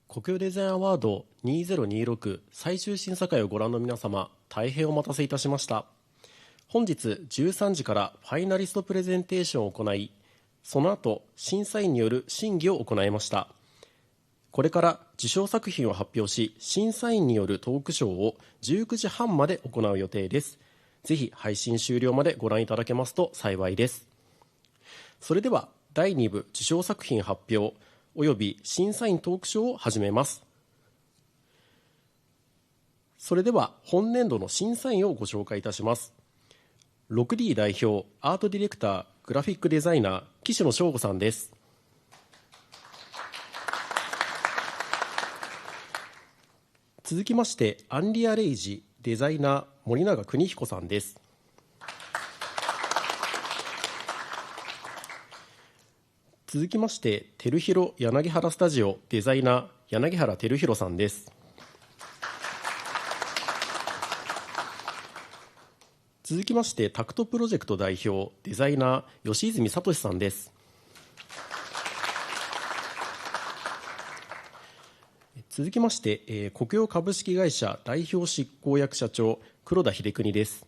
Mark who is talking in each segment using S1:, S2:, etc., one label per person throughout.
S1: 国境デザインアワード2026最終審査会をご覧の皆様、大変お待たせいたしました。本日13時からファイナリストプレゼンテーションを行い、その後審査員による審議を行いました。これから受賞作品を発表し、審査員によるトークショーを19時半まで行う予定です。ぜひ配信終了までご覧いただけますと幸いです。それでは第2部受賞作品発表および審査員トークショーを始めます。それでは本年度の審査員をご紹介いたします。6D 代表アートディレクターグラフィックデザイナー岸野翔吾さんです。続きましてアンリアレイジデザイナー森永邦彦さんです。続きまして照弘柳原スタジオデザイナー柳原照弘さんです。続きましてタクトプロジェクト代表デザイナー吉泉聡さんです。続きまして、国用株式会社代表執行役社長黒田秀邦です。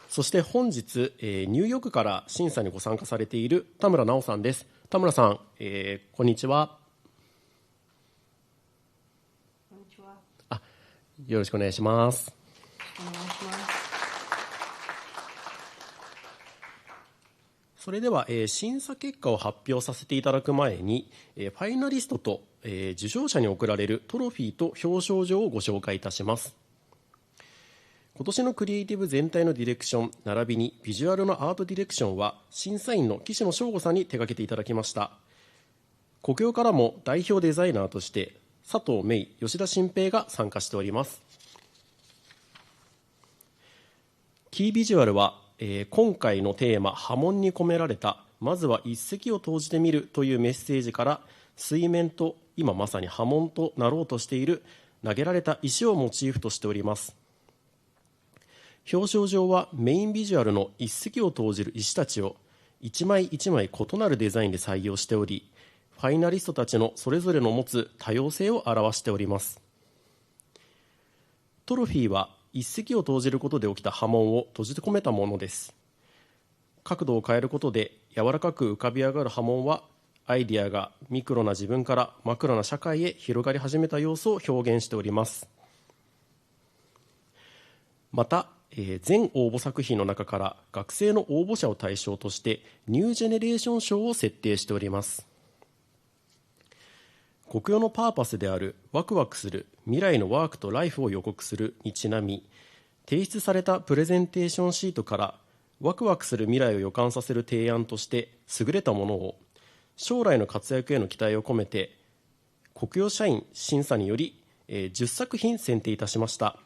S1: そして本日、ニューヨークから審査にご参加されている田村直さんです。田村さん、こんにちは。
S2: こんにちは。
S1: よろしくお願いします。
S2: お願いします。
S1: それでは、審査結果を発表させていただく前に、ファイナリストと、受賞者に贈られるトロフィーと表彰状をご紹介いたします。今年のクリエイティブ全体のディレクション並びにビジュアルのアートディレクションは審査員の岸野翔吾さんに手掛けていただきました。国用からも代表デザイナーとして佐藤芽衣、吉田新平が参加しております。キービジュアルは今回のテーマ波紋に込められたまずは一石を投じてみるというメッセージから水面と今まさに波紋となろうとしている投げられた石をモチーフとしております。表彰状はメインビジュアルの一石を投じる石たちを一枚一枚異なるデザインで採用しており、ファイナリストたちのそれぞれの持つ多様性を表しております。トロフィーは一石を投じることで起きた波紋を閉じ込めたものです。角度を変えることで柔らかく浮かび上がる波紋は、アイデアがミクロな自分からマクロな社会へ広がり始めた様子を表現しております。また、全応募作品の中から学生の応募者を対象としてニュージェネレーション賞を設定しております。国用のパーパスであるワクワクする未来のワークとライフを予告するにちなみ、提出されたプレゼンテーションシートからワクワクする未来を予感させる提案として優れたものを将来の活躍への期待を込めて国用社員審査により10作品選定いたしました。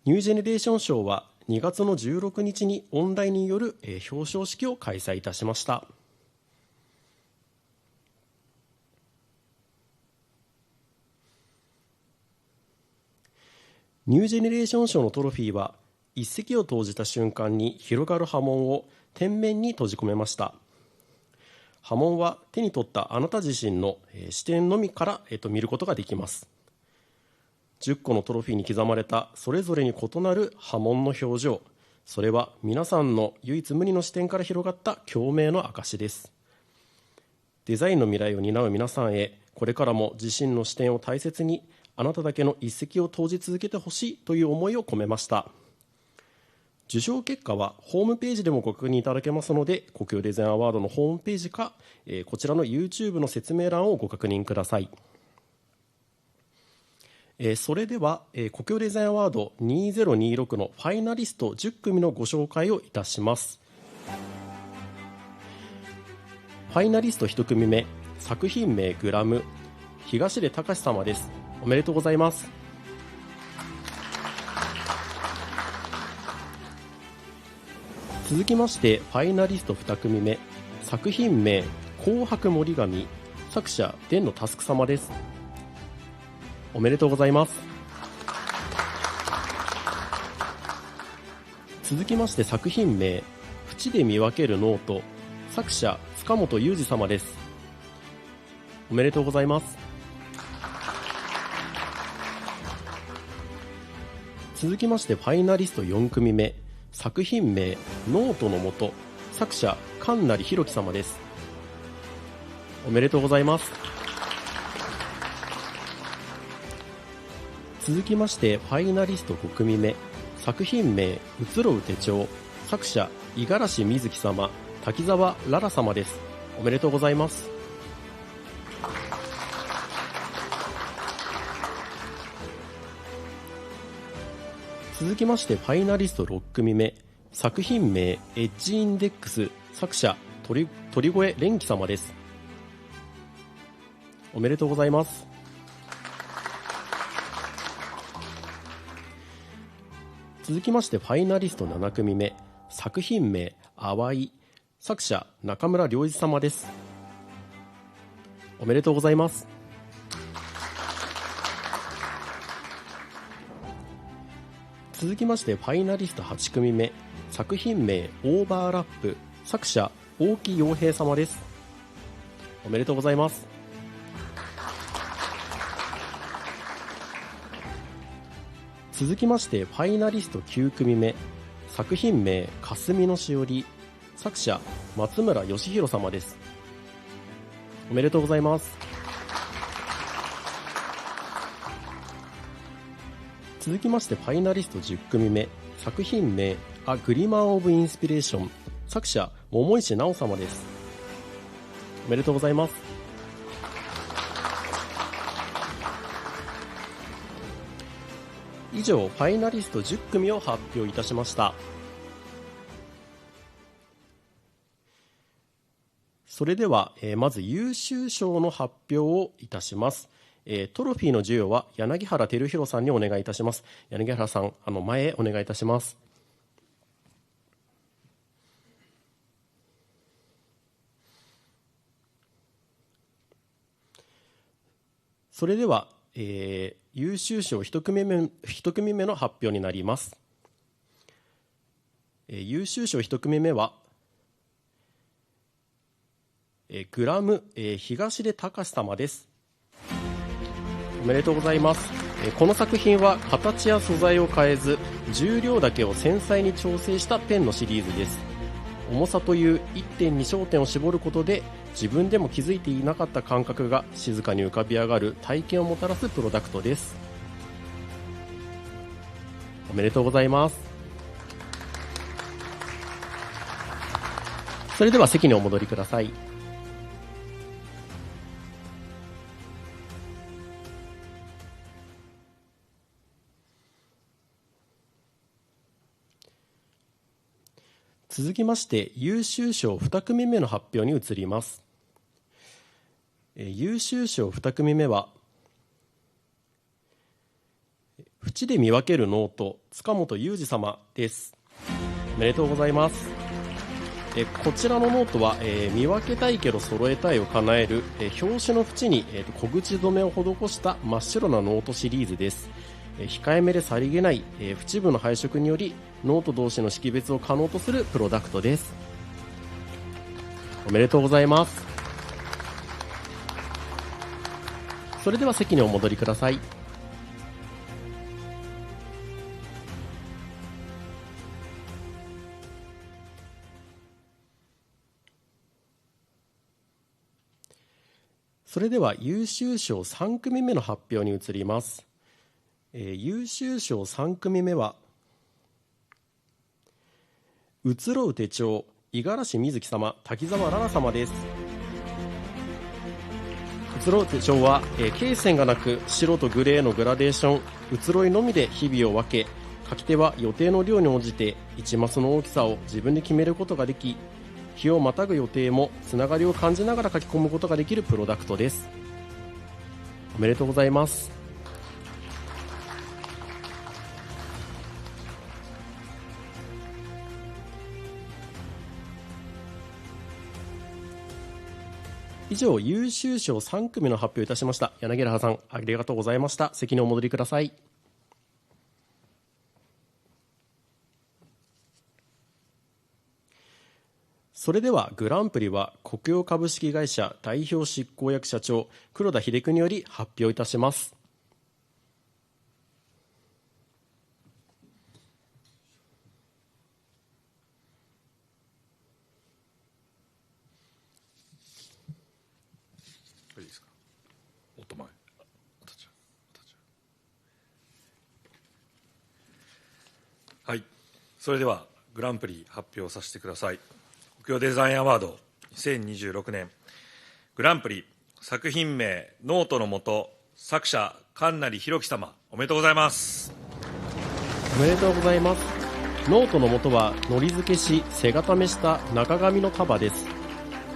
S1: ニュージェネレーション賞は2月の16日にオンラインによる表彰式を開催いたしました。ニュージェネレーション賞のトロフィーは一石を投じた瞬間に広がる波紋を天面に閉じ込めました。波紋は手に取ったあなた自身の視点のみから見ることができます。10個のトロフィーに刻まれたそれぞれに異なる波紋の表情、それは皆さんの唯一無二の視点から広がった共鳴の証です。デザインの未来を担う皆さんへ、これからも自身の視点を大切にあなただけの一石を投じ続けてほしいという思いを込めました。受賞結果はホームページでもご確認いただけますので、国用デザインアワードのホームページか、こちらの YouTube の説明欄をご確認ください。それでは、国用デザインアワード2026のファイナリスト10組のご紹介をいたします。ファイナリスト1組目、作品名グラム、東出隆様です。おめでとうございます。続きましてファイナリスト2組目、作品名紅白森紙、作者伝野佑様です。おめでとうございます。続きまして作品名縁で見分けるノート、作者塚本裕二様です。おめでとうございます。続きましてファイナリスト4組目、作品名ノートのもと、作者神成弘樹様です。おめでとうございます。続きましてファイナリスト5組目、作品名移ろう手帳、作者五十嵐瑞希様、滝沢ララ様です。おめでとうございます。続きましてファイナリスト6組目、作品名エッジインデックス、作者鳥越蓮希様です。おめでとうございます。続きましてファイナリスト7組目、作品名淡い、作者中村良一様です。おめでとうございます。続きましてファイナリスト8組目、作品名オーバーラップ、作者大木陽平様です。おめでとうございます。続きましてファイナリスト9組目、作品名霞のしおり、作者松村義弘様です。おめでとうございます。続きましてファイナリスト10組目、作品名A Glimmer of Inspiration、作者桃石直様です。おめでとうございます。以上ファイナリスト10組を発表いたしました。それでは、まず優秀賞の発表をいたします。トロフィーの授与は柳原照弘さんにお願いいたします。柳原さん、前へお願いいたします。それでは、優秀賞1組目の発表になります。優秀賞1組目は、グラム、東出隆様です。おめでとうございます。この作品は形や素材を変えず重量だけを繊細に調整したペンのシリーズです。重さという一点に焦点を絞ることで自分でも気づいていなかった感覚が静かに浮かび上がる体験をもたらすプロダクトです。おめでとうございます。それでは席にお戻りください。続きまして優秀賞2組目の発表に移ります。優秀賞2組目は縁で見分けるノート、塚本裕二様です。おめでとうございます。こちらのノートは、見分けたいけど揃えたいを叶える、表紙の縁に、小口留めを施した真っ白なノートシリーズです。控えめでさりげない、縁部の配色によりノート同士の識別を可能とするプロダクトです。おめでとうございます。それでは席にお戻りください。それでは優秀賞3組目の発表に移ります。優秀賞3組目は移ろう手帳、五十嵐瑞希様、滝沢ララ様です。移ろう手帳は、罫線がなく白とグレーのグラデーション、移ろいのみで日々を分け、書き手は予定の量に応じて一マスの大きさを自分で決めることができ、日をまたぐ予定もつながりを感じながら書き込むことができるプロダクトです。おめでとうございます。以上優秀賞3組の発表いたしました。柳原さん、ありがとうございました。席にお戻りください。それではグランプリは国用株式会社代表執行役社長黒田秀邦より発表いたします。
S3: いいですか。おっと前。はい。それではグランプリ発表させてください。国用デザインアワード2026年グランプリ作品名ノートの下作者神成弘樹様、おめでとうございます。
S1: おめでとうございます。ノートの下はのり付けし背固めした中紙の束です。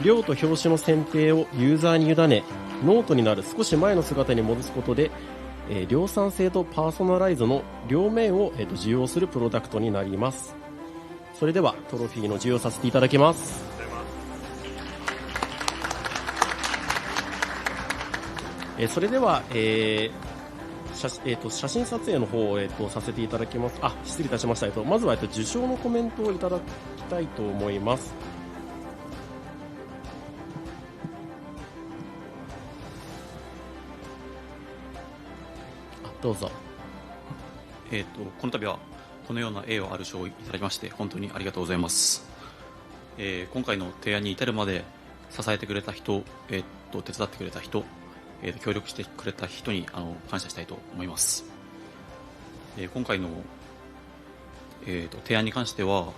S1: 量と表紙の選定をユーザーに委ね、ノートになる少し前の姿に戻すことで、量産性とパーソナライズの両面を、受容するプロダクトになります。それではトロフィーの授与させていただきます。それでは、写真撮影の方を、させていただきます。失礼いたしました。まずは、受賞のコメントをいただきたいと思います。どうぞ。
S4: この度はこのような栄誉ある賞をいただきまして本当にありがとうございます。今回の提案に至るまで支えてくれた人、手伝ってくれた人、協力してくれた人に感謝したいと思います。今回の、提案に関しては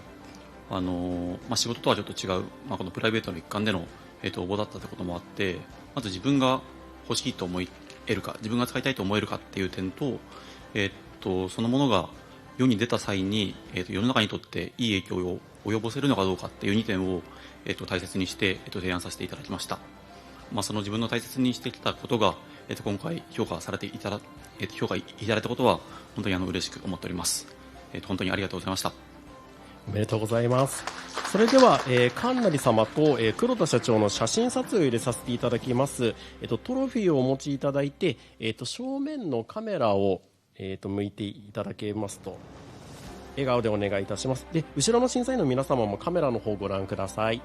S4: 仕事とはちょっと違う、このプライベートの一環での、応募だったということもあって、まず自分が欲しいと思えるか、自分が使いたいと思えるかっていう点と、そのものが世に出た際に、世の中にとっていい影響を及ぼせるのかどうかっていう2点を、大切にして、提案させていただきました。その自分の大切にしてきたことが、今回評価されていただ、評価いただいたことは本当に嬉しく思っております。本当にありがとうございました。
S1: おめでとうございます。それでは、神成様と、黒田社長の写真撮影を入れさせていただきます。トロフィーをお持ちいただいて、正面のカメラを、向いていただけますと笑顔でお願いいたします。で、後ろの審査員の皆様もカメラの方をご覧ください。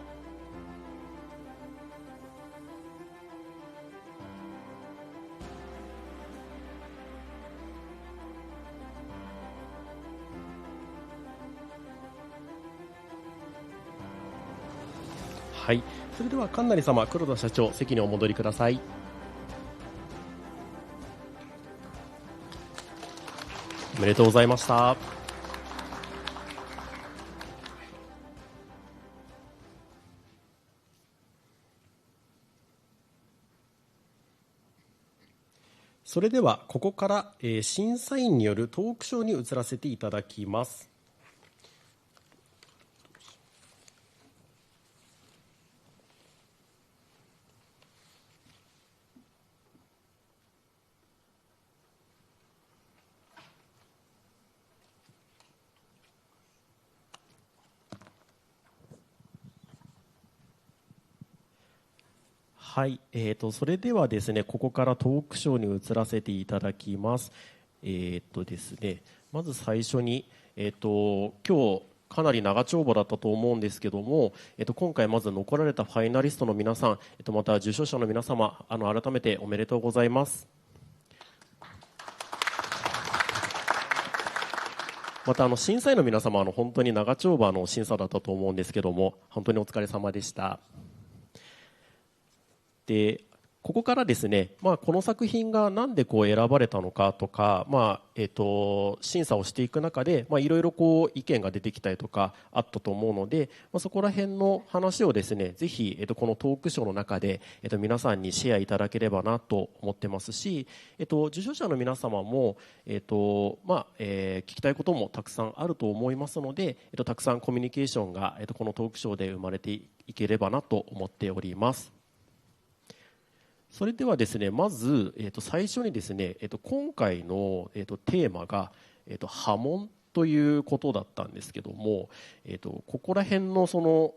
S1: はい、それでは神成様、黒田社長、席にお戻りください。おめでとうございました。それではここから、審査員によるトークショーに移らせていただきます。はい、それではですね、ここからトークショーに移らせていただきます。ですね、まず最初に、今日かなり長丁場だったと思うんですけども、今回まず残られたファイナリストの皆さん、また受賞者の皆様、改めておめでとうございます。また審査員の皆様、本当に長丁場の審査だったと思うんですけども、本当にお疲れ様でした。で、ここからですね、この作品がなんで選ばれたのかとか、審査をしていく中で、いろいろ意見が出てきたりとかあったと思うので、そこら辺の話をですね、ぜひ、このトークショーの中で、皆さんにシェアいただければなと思ってますし、受賞者の皆様も、聞きたいこともたくさんあると思いますので、たくさんコミュニケーションが、このトークショーで生まれていければなと思っております。それではですね、まず、最初にですね、今回の、テーマが、波紋ということだったんですけども、ここら辺のその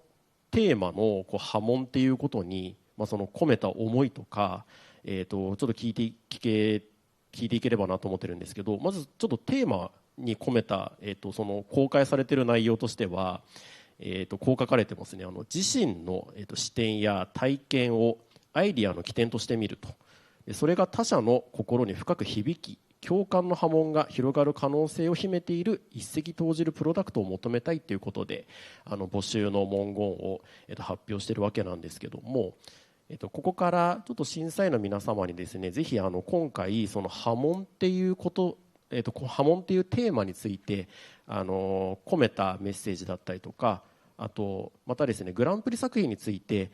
S1: テーマの波紋っていうことに、その込めた思いとか、ちょっと聞いていければなと思ってるんですけど、まずちょっとテーマに込めた、その公開されている内容としては、こう書かれてますね。自身の、視点や体験をアイディアの起点としてみると、それが他者の心に深く響き、共感の波紋が広がる可能性を秘めている一石投じるプロダクトを求めたいということで、募集の文言を、発表しているわけなんですけども、ここからちょっと審査員の皆様にですね、ぜひ今回その波紋っていうこと、波紋っていうテーマについて込めたメッセージだったりとか、あとまたですね、グランプリ作品について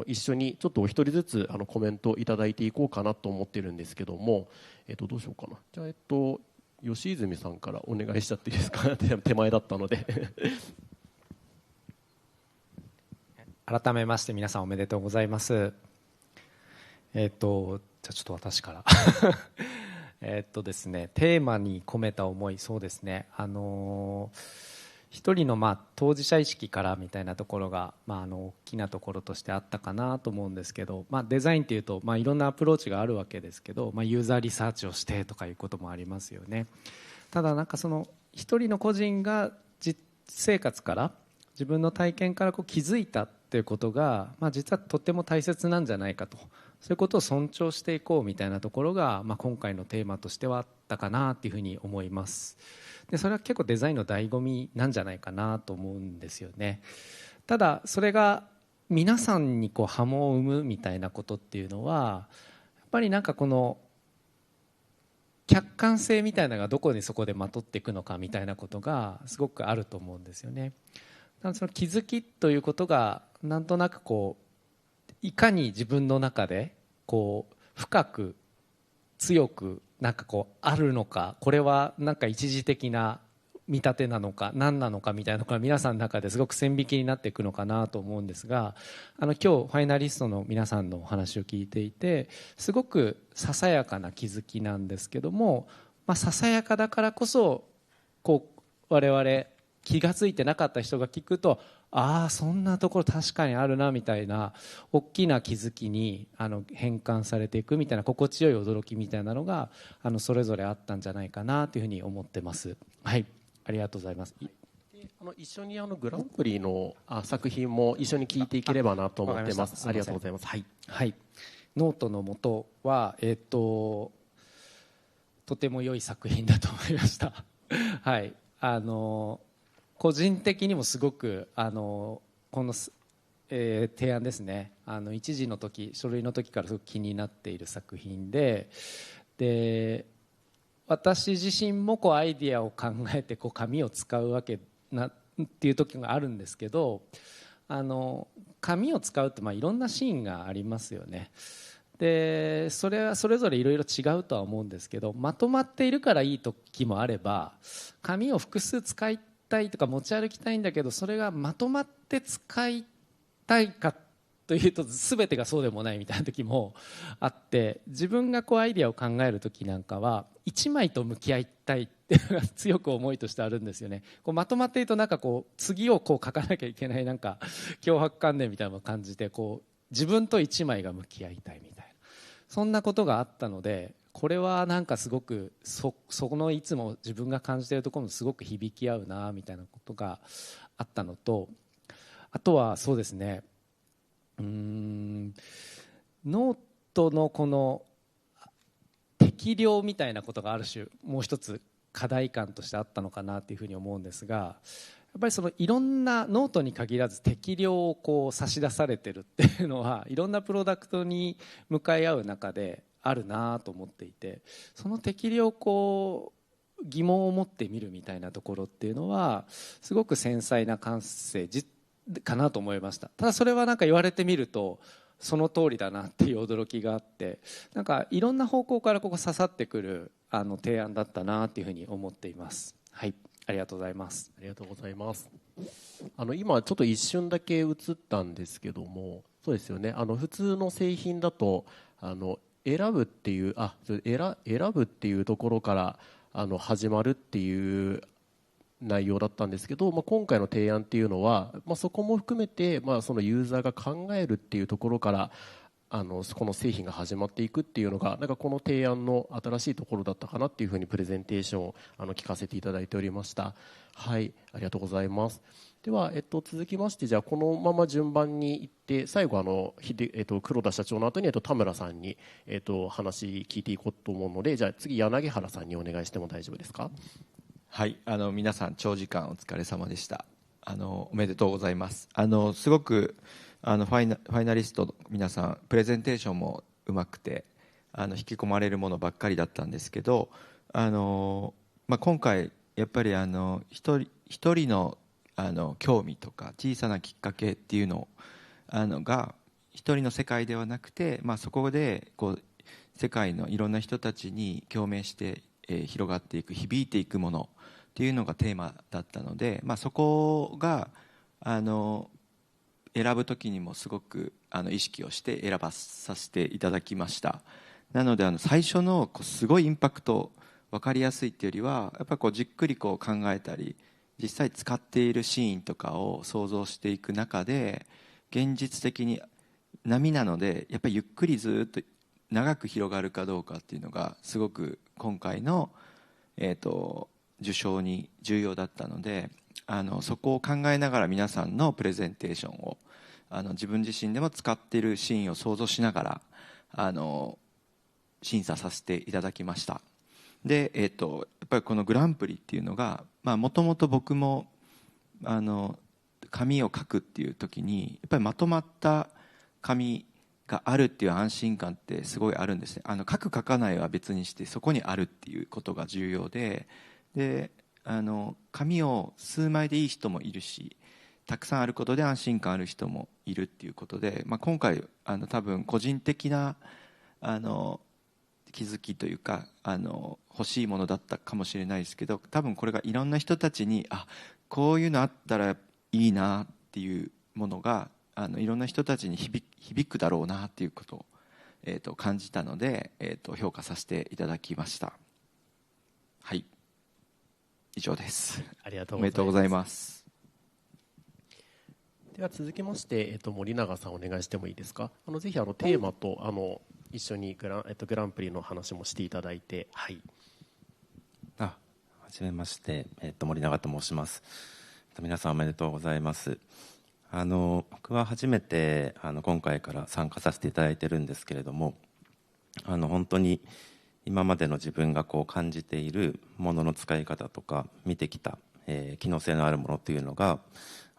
S1: 一緒にちょっとお一人ずつコメントいただいていこうかなと思ってるんですけども、どうしようかな。じゃあ吉泉さんからお願いしちゃっていいですか。手前だったので
S5: 改めまして皆さんおめでとうございます。じゃあちょっと私からですね、テーマに込めた思い、そうですね、一人の当事者意識からみたいなところが、大きなところとしてあったかなと思うんですけど、デザインというと、いろんなアプローチがあるわけですけど、ユーザーリサーチをしてとかいうこともありますよね。ただその一人の個人が実生活から自分の体験から気づいたっていうことが、実はとっても大切なんじゃないかと、そういうことを尊重していこうみたいなところが、今回のテーマとしてはあったかなというふうに思います。でそれは結構デザインの醍醐味なんじゃないかなと思うんですよね。ただそれが皆さんに波紋を生むみたいなことっていうのは、やっぱりこの客観性みたいなのがどこにそこでまとっていくのかみたいなことがすごくあると思うんですよね。だからその気づきということがなんとなくいかに自分の中で深く強くあるのか、これは一時的な見立てなのか何なのかみたいなのが皆さんの中ですごく線引きになっていくのかなと思うんですが、今日ファイナリストの皆さんのお話を聞いていて、すごくささやかな気づきなんですけども、ささやかだからこそ我々気が付いてなかった人が聞くと、そんなところ確かにあるなみたいな大きな気づきに変換されていくみたいな心地よい驚きみたいなのがそれぞれあったんじゃないかなというふうに思ってます。はい、ありがとうございます。
S1: 一緒にグランプリの作品も一緒に聞いていければなと思ってます。ありがとうございます。はい、
S5: はい、ノートの元は、とても良い作品だと思いましたはい、個人的にもすごくこの、提案ですね、一時の時書類の時からすごく気になっている作品で、私自身もアイディアを考えて紙を使うわけなっていう時があるんですけど、紙を使うっていろんなシーンがありますよね。でそれはそれぞれいろいろ違うとは思うんですけど、まとまっているからいい時もあれば、紙を複数使いたいとか持ち歩きたいんだけど、それがまとまって使いたいかというと全てがそうでもないみたいな時もあって、自分がアイデアを考える時なんかは1枚と向き合いたいっていうのが強く思いとしてあるんですよね。まとまっていると次を書かなきゃいけない強迫観念みたいなのを感じて、自分と1枚が向き合いたいみたいな、そんなことがあったので、これはすごくそのいつも自分が感じているところもすごく響き合うなみたいなことがあったのと、あとはそうですね、ノートのこの適量みたいなことがある種もう一つ課題感としてあったのかなというふうに思うんですが、やっぱりいろんなノートに限らず適量を差し出されてるっていうのはいろんなプロダクトに向かい合う中であるなと思っていて、その適量疑問を持ってみるみたいなところっていうのはすごく繊細な感性かなと思いました。ただそれは言われてみるとその通りだなっていう驚きがあって、いろんな方向から刺さってくる提案だったなというふうに思っています。はい、ありがとうございます。
S1: ありがとうございます。今ちょっと一瞬だけ映ったんですけども、そうですよね、普通の製品だと選ぶっていう選ぶっていうところから始まるっていう内容だったんですけど、今回の提案っていうのは、そこも含めて、そのユーザーが考えるっていうところからこの製品が始まっていくっていうのがなんかこの提案の新しいところだったかなっていうふうにプレゼンテーションを聞かせていただいておりました。はい、ありがとうございます。では、続きましてじゃあこのまま順番にいって最後黒田社長の後に田村さんに話聞いていこうと思うので、じゃあ次柳原さんにお願いしても大丈夫ですか。
S6: はい、皆さん長時間お疲れ様でした。おめでとうございます。すごくファイナリストの皆さんプレゼンテーションもうまくて引き込まれるものばっかりだったんですけど、今回やっぱり一人の興味とか小さなきっかけっていうのが一人の世界ではなくて、そこで世界のいろんな人たちに共鳴して、広がっていく響いていくものっていうのがテーマだったので、そこが選ぶ時にもすごく意識をして選ばさせていただきました。なので最初のすごいインパクト分かりやすいっていうよりはやっぱりじっくり考えたり実際使っているシーンとかを想像していく中で現実的に波なのでやっぱりゆっくりずっと長く広がるかどうかっていうのがすごく今回の、受賞に重要だったのでそこを考えながら皆さんのプレゼンテーションを自分自身でも使っているシーンを想像しながら審査させていただきました。で、やっぱりこのグランプリっていうのがもともと僕も紙を書くっていう時にやっぱりまとまった紙があるっていう安心感ってすごいあるんですね。書く書かないは別にしてそこにあるっていうことが重要で、紙を数枚でいい人もいるしたくさんあることで安心感ある人もいるっていうことで、今回多分個人的な気づきというか欲しいものだったかもしれないですけど、多分これがいろんな人たちにこういうのあったらいいなっていうものがいろんな人たちに響くだろうなっていうことを、感じたので、評価させていただきました。はい、以上です。
S1: ありがとう
S6: おめでとうございます。
S1: では続きまして、森永さんお願いしてもいいですか。ぜひテーマと一緒にグランプリの話もしていただいて。はい。
S7: はじめまして、森永と申します。皆さんおめでとうございます。僕は初めて今回から参加させていただいてるんですけれども、本当に今までの自分が感じているものの使い方とか見てきた、機能性のあるものというのが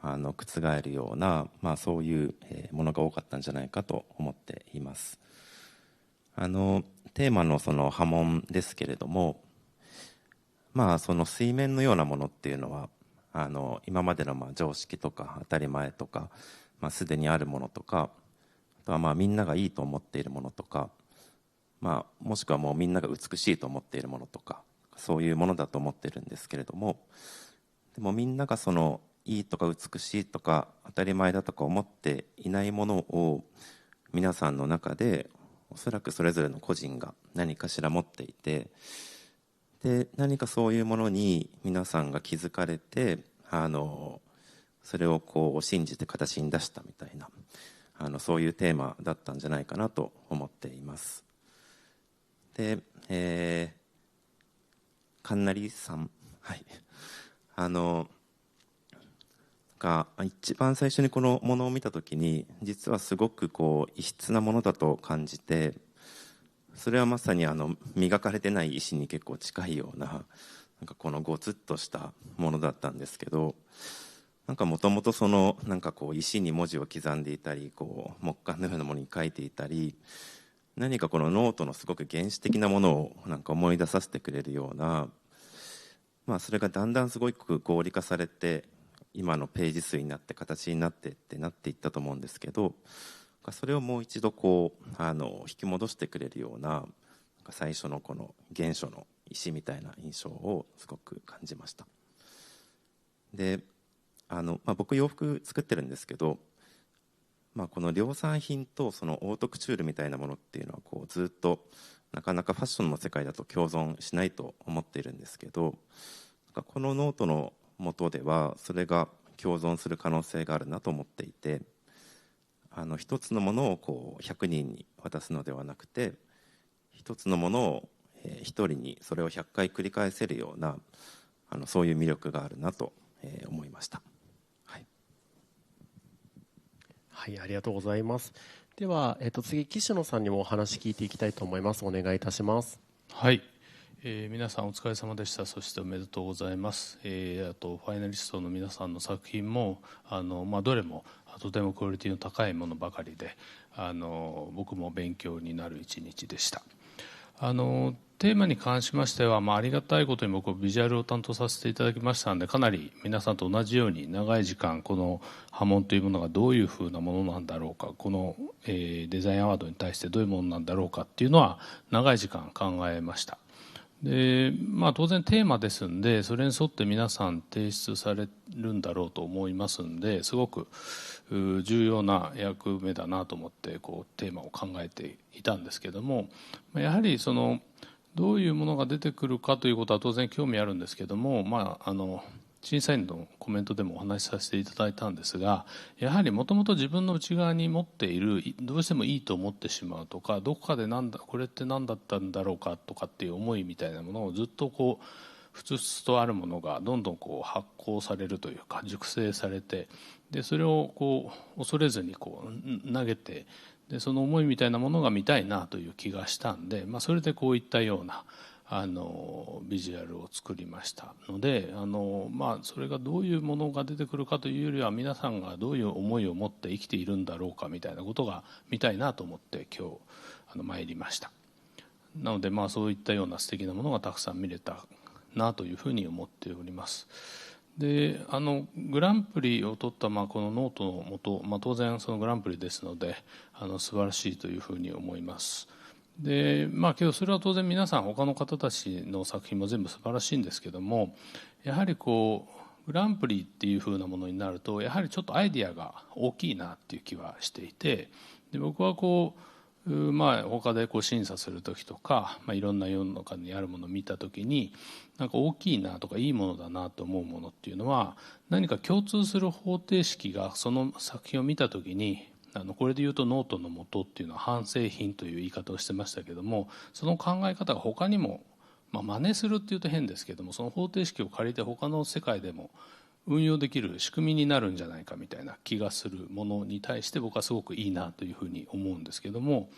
S7: 覆るような、そういうものが多かったんじゃないかと思っています。テーマのその波紋ですけれども、その水面のようなものっていうのは今までの常識とか当たり前とか、すでにあるものとか、あとはみんながいいと思っているものとか、もしくはもうみんなが美しいと思っているものとか、そういうものだと思っているんですけれども、でもみんながそのいいとか美しいとか当たり前だとか思っていないものを皆さんの中でおそらくそれぞれの個人が何かしら持っていて、で何かそういうものに皆さんが気づかれてそれを信じて形に出したみたいなそういうテーマだったんじゃないかなと思っています。で、神成さん、はい、が一番最初にこのものを見たときに実はすごく異質なものだと感じて、それはまさに磨かれてない石に結構近いような、このゴツッとしたものだったんですけど、もともとその石に文字を刻んでいたり木簡のようなものに書いていたり、何かこのノートのすごく原始的なものを思い出させてくれるような、それがだんだんすごく合理化されて今のページ数になって形になっていったと思うんですけど、それをもう一度引き戻してくれるような、最初のこの原初の石みたいな印象をすごく感じました。で僕洋服作ってるんですけど、この量産品とそのオートクチュールみたいなものっていうのはずっとなかなかファッションの世界だと共存しないと思っているんですけど、このノートの元ではそれが共存する可能性があるなと思っていて、一つのものをこう100人に渡すのではなくて、一つのものを1人にそれを100回繰り返せるようなそういう魅力があるなと思いました。はい、
S1: はい、ありがとうございます。では、次岸野さんにもお話聞いていきたいと思います。お願いいたします。
S8: はい、皆さんお疲れ様でした。そしておめでとうございます。あとファイナリストの皆さんの作品もどれもとてもクオリティの高いものばかりで、僕も勉強になる一日でした。テーマに関しましては、ありがたいことに僕はビジュアルを担当させていただきましたので、かなり皆さんと同じように長い時間この波紋というものがどういうふうなものなんだろうか、この、デザインアワードに対してどういうものなんだろうかっていうのは長い時間考えました。で当然テーマですんで、それに沿って皆さん提出されるんだろうと思いますんで、すごく重要な役目だなと思ってテーマを考えていたんですけども、やはりどういうものが出てくるかということは当然興味あるんですけども、審査員のコメントでもお話しさせていただいたんですが、やはりもともと自分の内側に持っている、どうしてもいいと思ってしまうとか、どこかでこれって何だったんだろうかとかっていう思いみたいなものをずっとふつふつとあるものがどんどん発酵されるというか熟成されて、でそれを恐れずに投げて、でその思いみたいなものが見たいなという気がしたんで、それでこういったようなビジュアルを作りましたので、それがどういうものが出てくるかというよりは、皆さんがどういう思いを持って生きているんだろうかみたいなことが見たいなと思って今日参りました。なのでそういったような素敵なものがたくさん見れたなというふうに思っております。でグランプリを取ったこのノートのもと、当然そのグランプリですので素晴らしいというふうに思います。でけどそれは当然皆さん他の方たちの作品も全部素晴らしいんですけども、やはりグランプリっていうふうなものになると、やはりちょっとアイディアが大きいなっていう気はしていて、で僕は他で審査する時とか、いろんな世の中にあるものを見た時に、なんか大きいなとかいいものだなと思うものっていうのは、何か共通する方程式がその作品を見た時に、これで言うとノートの元っていうのは半製品という言い方をしてましたけども、その考え方が他にも、真似するっていうと変ですけども、その方程式を借りて他の世界でも運用できる仕組みになるんじゃないかみたいな気がするものに対して、僕はすごくいいなというふうに思うんですけども、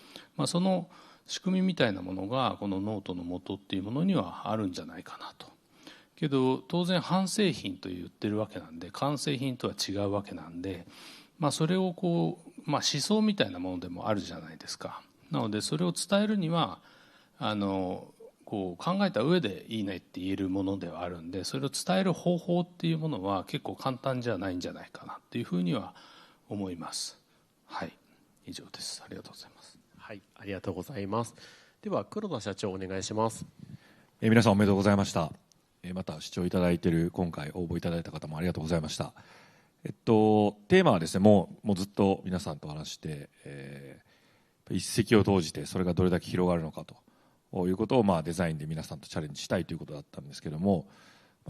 S8: その仕組みみたいなものがこのノートの元っていうものにはあるんじゃないかなと。けど当然半製品と言ってるわけなんで、完成品とは違うわけなんで、それを思想みたいなものでもあるじゃないですか。なのでそれを伝えるには考えた上でいいねって言えるものではあるんで、それを伝える方法っていうものは結構簡単じゃないんじゃないかなっていうふうには思います。はい、以上です。ありがとうございます。
S1: はい、ありがとうございます。では黒田社長お願いします。
S3: 皆さんおめでとうございました。また視聴いただいている、今回応募いただいた方もありがとうございました。テーマはですね、もうずっと皆さんと話して、一石を投じてそれがどれだけ広がるのかということをデザインで皆さんとチャレンジしたいということだったんですけども、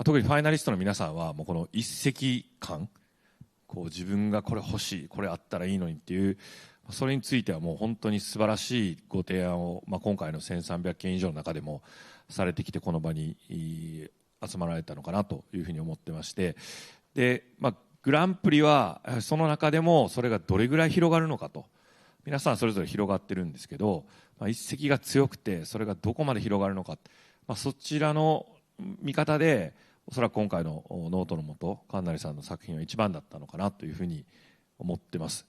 S3: 特にファイナリストの皆さんはもうこの一石感、自分がこれ欲しい、これあったらいいのにっていう、それについてはもう本当に素晴らしいご提案を、今回の1300件以上の中でもされてきて、この場に集まられたのかなというふうに思ってまして、で、グランプリはその中でもそれがどれぐらい広がるのかと、皆さんそれぞれ広がってるんですけど、一石が強くてそれがどこまで広がるのか、そちらの見方でおそらく今回のノートの元神成さんの作品は一番だったのかなというふうに思ってます。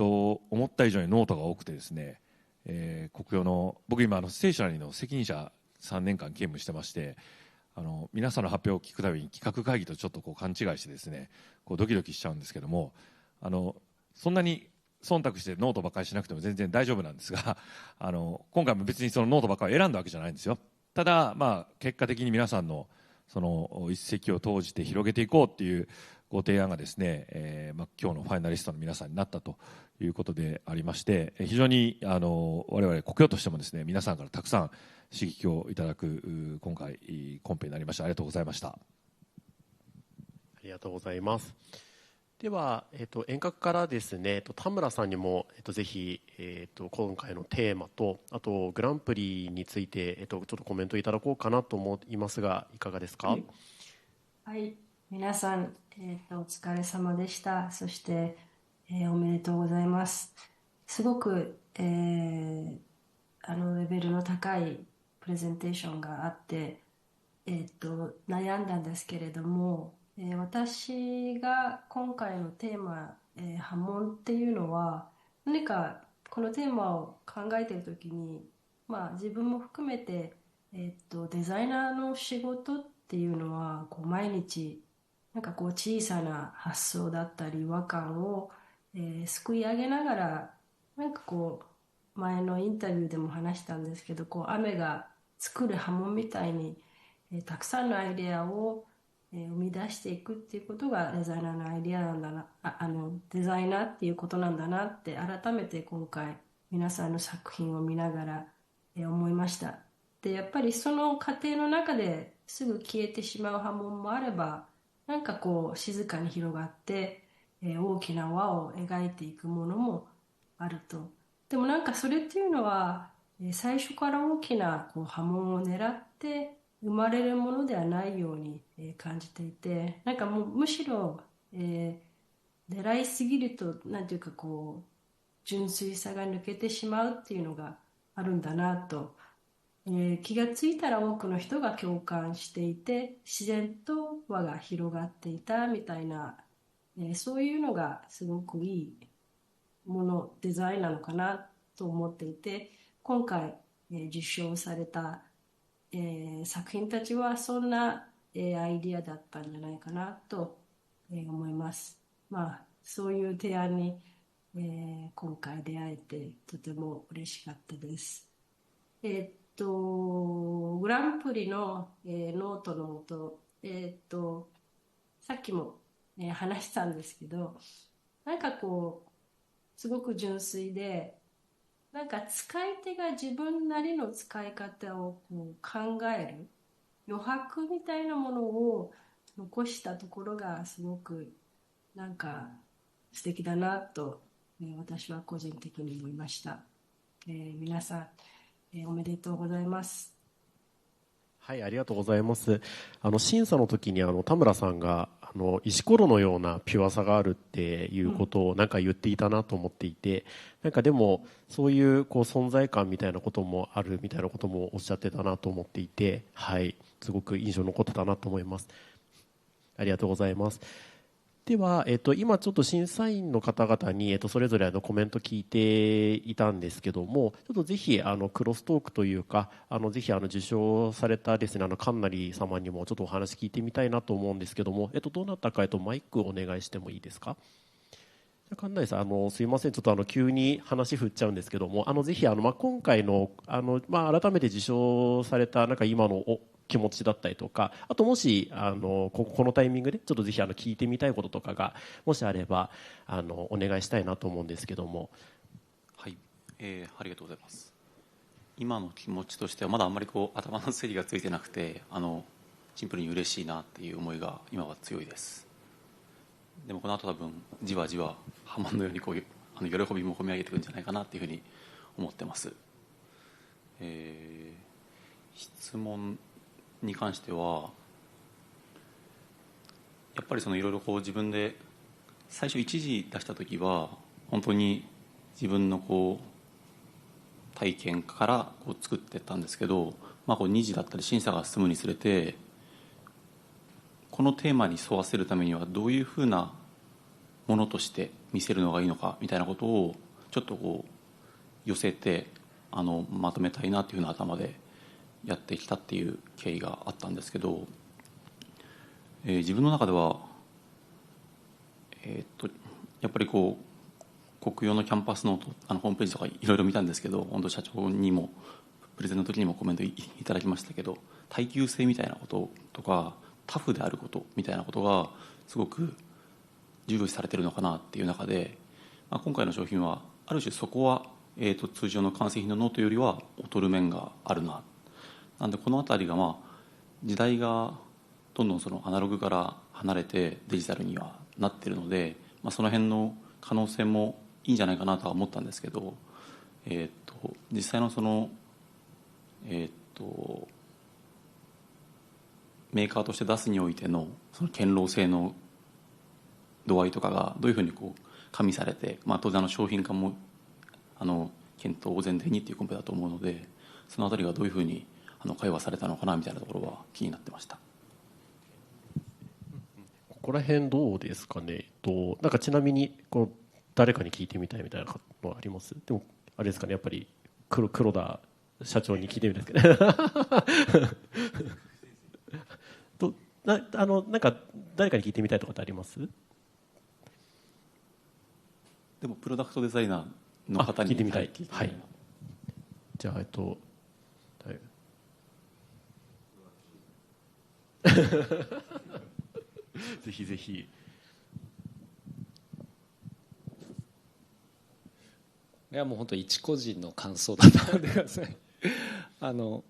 S3: 思った以上にノートが多くてですね、国用の、僕今ステーショナリーの責任者3年間兼務してまして、皆さんの発表を聞くたびに企画会議とちょっと勘違いしてですね、ドキドキしちゃうんですけども、そんなに忖度してノートばっかりしなくても全然大丈夫なんですが、今回も別にそのノートばっかり選んだわけじゃないんですよ。ただ結果的に皆さんのその一石を投じて広げていこうっていうご提案がですね、今日のファイナリストの皆さんになったということでありまして、非常に我々国用としてもですね、皆さんからたくさん刺激をいただく今回コンペになりました。ありがとうございました。
S1: ありがとうございます。では、遠隔からですね、田村さんにも、ぜひ、今回のテーマと、あとグランプリについて、ちょっとコメントいただこうかなと思いますが、いかがですか？
S2: はい、皆さん、お疲れ様でした。そして、おめでとうございます。すごく、レベルの高いプレゼンテーションがあって、悩んだんですけれども、私が今回のテーマ、波紋っていうのは、何かこのテーマを考えているときに、自分も含めて、デザイナーの仕事っていうのはこう毎日なんかこう小さな発想だったり違和感を、すくい上げながら、なんかこう前のインタビューでも話したんですけど、こう雨が作る波紋みたいに、たくさんのアイデアを、生み出していくっていうことがデザイナーのアイデアなんだな、デザイナーっていうことなんだなって改めて今回皆さんの作品を見ながら、思いました。で、やっぱりその過程の中ですぐ消えてしまう波紋もあれば、なんかこう静かに広がって、大きな輪を描いていくものもあると。でもなんかそれっていうのは、最初から大きなこう波紋を狙って生まれるものではないように感じていて、なんかもうむしろ、狙いすぎるとなんていうかこう純粋さが抜けてしまうっていうのがあるんだなと、気がついたら多くの人が共感していて自然と輪が広がっていたみたいな、そういうのがすごくいいものデザインなのかなと思っていて、今回、受賞された、作品たちはそんな、アイディアだったんじゃないかなと、思います。そういう提案に、今回出会えてとても嬉しかったです。グランプリの、ノートのもと、さっきも、話したんですけど、なんかこうすごく純粋で、なんか使い手が自分なりの使い方をこう考える余白みたいなものを残したところがすごくなんか素敵だなと、私は個人的に思いました。皆さん、おめでとうございます。
S1: はい、ありがとうございます。審査の時に田村さんが石ころのようなピュアさがあるっていうことをなんか言っていたなと思っていて、なんかでもそういうこう存在感みたいなこともあるみたいなこともおっしゃってたなと思っていて、はい、すごく印象残ってたなと思います。ありがとうございます。では、今ちょっと審査員の方々に、それぞれコメント聞いていたんですけども、ちょっとぜひクロストークというか、ぜひ受賞されたですね、神成様にもちょっとお話聞いてみたいなと思うんですけども、どうなったか、マイクお願いしてもいいですか。神成さん、すいません、ちょっと急に話振っちゃうんですけども、ぜひ今回の改めて受賞されたなんか今の気持ちだったりとか、あともしこのタイミングでちょっとぜひ聞いてみたいこととかがもしあればお願いしたいなと思うんですけども。
S4: はい、ありがとうございます。今の気持ちとしてはまだあんまりこう頭の整理がついてなくて、シンプルに嬉しいなっていう思いが今は強いです。でもこの後多分じわじわ波紋のようにこう喜びも込み上げてくるんじゃないかなっていうふうに思ってます。質問に関してはやっぱりいろいろこう自分で最初一時出した時は本当に自分のこう体験からこう作っていったんですけど、こう二次だったり審査が進むにつれてこのテーマに沿わせるためにはどういうふうなものとして見せるのがいいのかみたいなことをちょっとこう寄せてまとめたいなというふうな頭でやってきたっていう経緯があったんですけど、自分の中では、やっぱりこう国用のキャンパスノートホームページとかいろいろ見たんですけど、本当社長にもプレゼンの時にもコメント いただきましたけど、耐久性みたいなこととかタフであることみたいなことがすごく重要視されているのかなっていう中で、今回の商品はある種そこは、通常の完成品のノートよりは劣る面があるな。なんでこの辺りが時代がどんどんアナログから離れてデジタルにはなっているので、その辺の可能性もいいんじゃないかなとは思ったんですけど、実際のそのメーカーとして出すにおいてのその堅牢性の度合いとかがどういうふうにこう加味されて、当然商品化も検討を前提にっていうコンペだと思うので、そのあたりがどういうふうに会話されたのかなみたいなところは気になってました。
S1: ここら辺どうですかね。なんかちなみにこう誰かに聞いてみたいみたいなのはあります？でもあれですかね、やっぱり黒田社長に聞いてみたいですけどなんか誰かに聞いてみたいとかってあります？
S4: でもプロダクトデザイナーの方に
S1: 聞いてみたい。はい。じゃあぜひぜひ。
S5: いやもう本当一個人の感想だと思ってください堅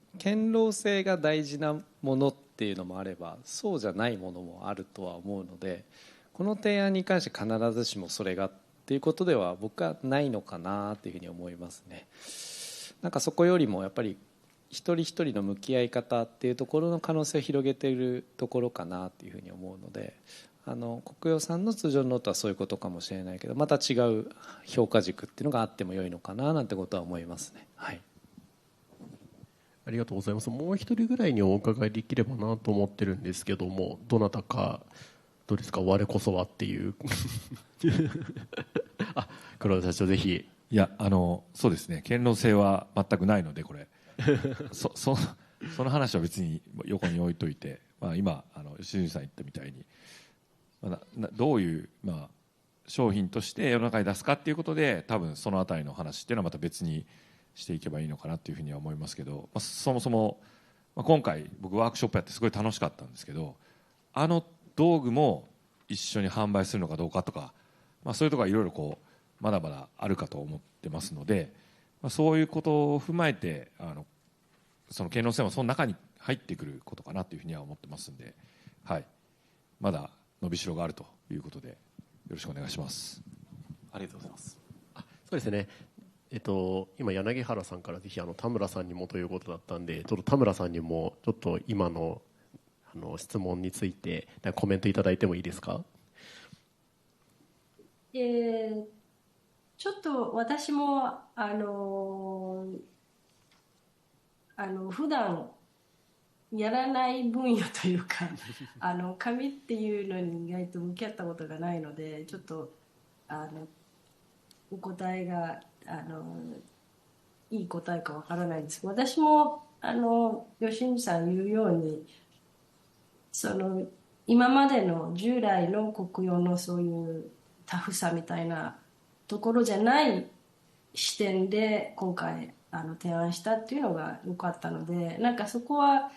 S5: 牢性が大事なものっていうのもあればそうじゃないものもあるとは思うので、この提案に関して必ずしもそれがっていうことでは僕はないのかなというふうに思いますね。なんかそこよりもやっぱり一人一人の向き合い方っていうところの可能性を広げているところかなというふうに思うので、国用さんの通常のノートはそういうことかもしれないけど、また違う評価軸っていうのがあっても良いのかななんてことは思いますね。はい、
S1: ありがとうございます。もう一人ぐらいにお伺いできればなと思ってるんですけども、どなたかどうですか、我こそはっていう黒田社長ぜひ。
S9: いやそうですね、堅牢性は全くないのでこれその話は別に横に置いといて、今吉住さん言ったみたいに、どういう、商品として世の中に出すかっていうことで多分そのあたりの話っていうのはまた別にしていけばいいのかなというふうには思いますけど、そもそも、今回僕ワークショップやってすごい楽しかったんですけど、道具も一緒に販売するのかどうかとか、そういうところはいろいろこうまだまだあるかと思ってますので、そういうことを踏まえてその堅牢性もその中に入ってくることかなというふうには思ってますんで、はい、まだ伸びしろがあるということでよろしくお願いします。
S4: ありがとうございます。
S1: そうですね、今柳原さんからぜひ田村さんにもということだったんで、ちょっと田村さんにもちょっと今の質問についてコメントいただいてもいいですか？
S2: ちょっと私も普段やらない分野というか紙っていうのに意外と向き合ったことがないので、ちょっとお答えがいい答えかわからないんですけど、私も吉見さん言うように今までの従来の国用のそういうタフさみたいなところじゃない視点で今回提案したっていうのが良かったので、なんかそこは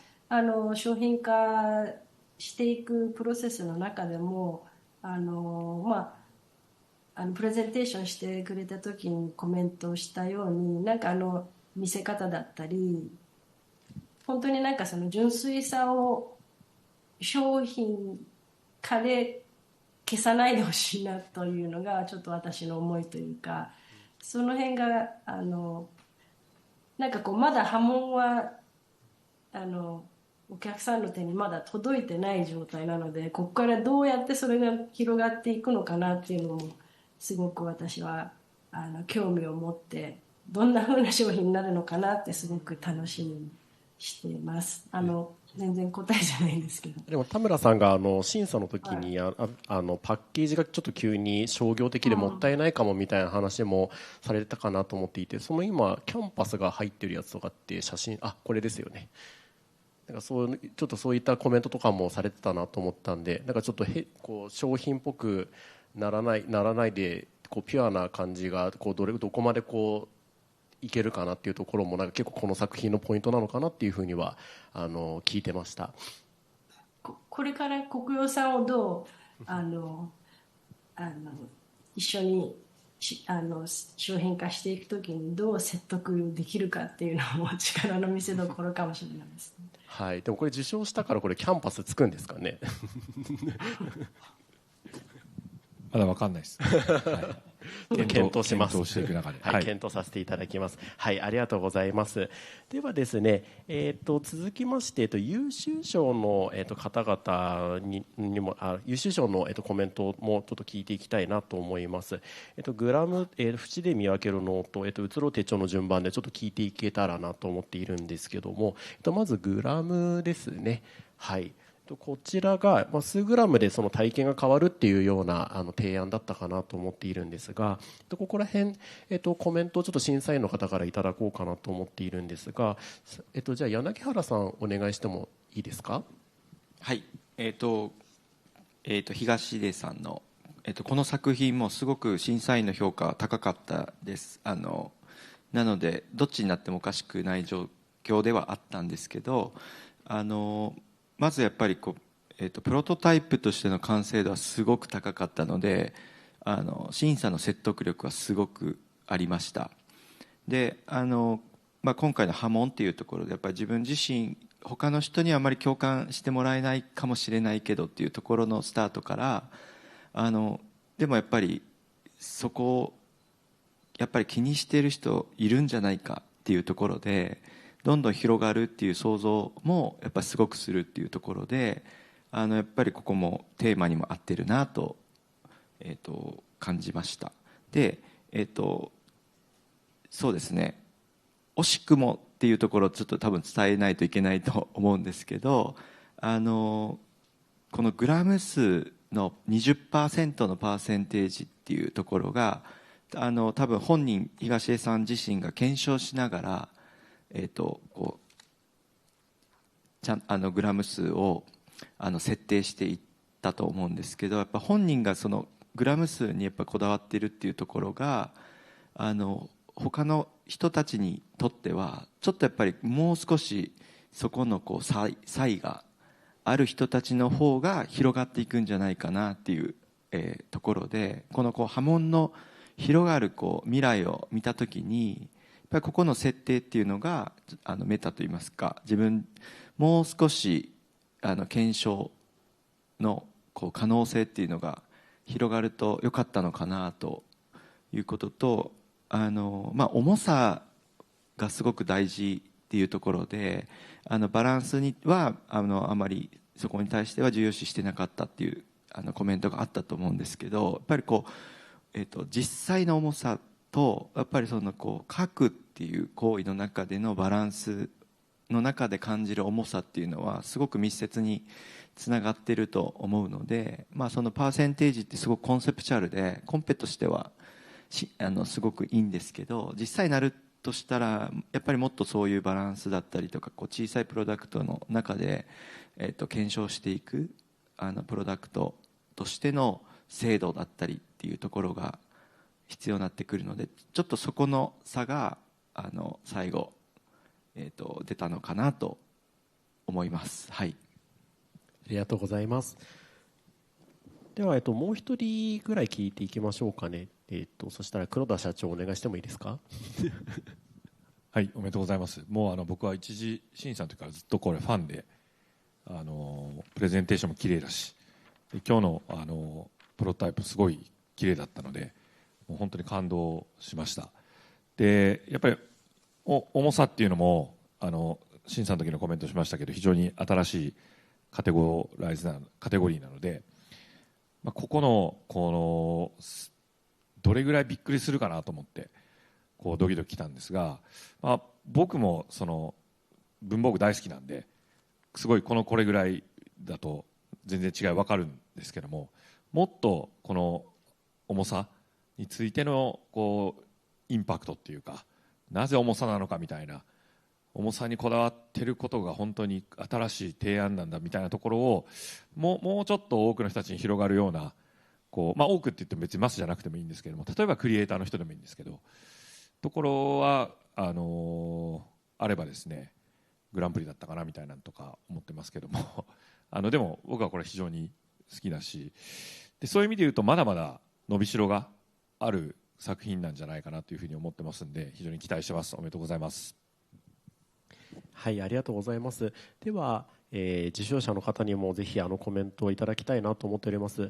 S2: 商品化していくプロセスの中でもプレゼンテーションしてくれた時にコメントをしたように、なんか見せ方だったり本当になんかその純粋さを商品化で消さないでほしいなというのがちょっと私の思いというか、その辺がなんかこうまだ波紋はお客さんの手にまだ届いてない状態なので、ここからどうやってそれが広がっていくのかなっていうのもすごく私は興味を持って、どんな風な商品になるのかなってすごく楽しみにしています。全然答えじゃないんですけど、
S1: でも田村さんが審査の時に、パッケージがちょっと急に商業的でもったいないかもみたいな話もされたかなと思っていて、その今キャンパスが入ってるやつとかって写真これですよね。なんかちょっとそういったコメントとかもされてたなと思ったんで、なんかちょっとこう商品っぽくならないでこうピュアな感じがこうどこまでこういけるかなっていうところもなんか結構この作品のポイントなのかなっていうふうには聞いてました。
S2: これから国用さんをどう一緒に商品化していくときにどう説得できるかっていうのも力の見せ所かもしれないですね。
S1: はい、でもこれ受賞したからこれキャンパスつくんですかね
S9: まだ分かんないです、はい、
S1: 検討します。
S9: 検討していく中で、
S1: はい、検討させていただきます。はい、ありがとうございます。ではですね、続きまして、優秀賞の、方々にも優秀賞の、コメントもちょっと聞いていきたいなと思います。グラム、縁で見分けるノート、移ろう手帳の順番でちょっと聞いていけたらなと思っているんですけども、まずグラムですね。はい。こちらが、数グラムでその体験が変わるっていうような提案だったかなと思っているんですが、ここら辺、コメントをちょっと審査員の方からいただこうかなと思っているんですが、じゃあ柳原さんお願いしてもいいですか。
S6: はい、東出さんの、この作品もすごく審査員の評価は高かったです。なのでどっちになってもおかしくない状況ではあったんですけど、まずやっぱりプロトタイプとしての完成度はすごく高かったので、審査の説得力はすごくありました。で今回の波紋っていうところでやっぱり自分自身他の人にはあまり共感してもらえないかもしれないけどっていうところのスタートから、でもやっぱりそこをやっぱり気にしている人いるんじゃないかっていうところでどんどん広がるっていう想像もやっぱりすごくするっていうところで、やっぱりここもテーマにも合ってるなと、感じました。で、そうですね、惜しくもっていうところをちょっと多分伝えないといけないと思うんですけど、このグラム数の 20% のパーセンテージっていうところが多分本人東江さん自身が検証しながらグラム数を設定していったと思うんですけど、やっぱ本人がそのグラム数にやっぱこだわっているっていうところが他の人たちにとってはちょっとやっぱりもう少しそこの差異がある人たちの方が広がっていくんじゃないかなっていう、ところで、この波紋の広がる未来を見た時にやっぱりここの設定っていうのがメタといいますか、自分もう少し検証の可能性っていうのが広がると良かったのかなということと、重さがすごく大事っていうところでバランスにはあまりそこに対しては重要視してなかったっていうコメントがあったと思うんですけど、やっぱり実際の重さとやっぱりその書くっていう行為の中でのバランスの中で感じる重さっていうのはすごく密接につながっていると思うので、そのパーセンテージってすごくコンセプチュアルでコンペとしてはすごくいいんですけど、実際になるとしたらやっぱりもっとそういうバランスだったりとか小さいプロダクトの中で、検証していくプロダクトとしての精度だったりっていうところが必要になってくるので、ちょっとそこの差が最後、出たのかなと思います。はい、
S1: ありがとうございます。では、もう一人ぐらい聞いていきましょうかね。そしたら黒田社長お願いしてもいいですか。
S9: はい、おめでとうございます。もう僕は一次審査の時からずっとこれファンでプレゼンテーションも綺麗だし、今日のプロトタイプすごい綺麗だったのでもう本当に感動しました。でやっぱり重さっていうのも審査の時のコメントしましたけど非常に新しいカテゴリーなので、ここのどれぐらいびっくりするかなと思ってドキドキ来たんですが、僕もその文房具大好きなんですごいこれぐらいだと全然違い分かるんですけども、もっとこの重さについてのインパクトっていうか、なぜ重さなのかみたいな、重さにこだわってることが本当に新しい提案なんだみたいなところをもうちょっと多くの人たちに広がるような多くって言っても別にマスじゃなくてもいいんですけども、例えばクリエイターの人でもいいんですけどところはあればですねグランプリだったかなみたいなのとか思ってますけどもでも僕はこれ非常に好きだし、でそういう意味で言うとまだまだ伸びしろがある作品なんじゃないかなというふうに思ってますんで非常に期待してます。おめでとうございます。
S1: はい、ありがとうございます。では、受賞者の方にもぜひコメントをいただきたいなと思っております。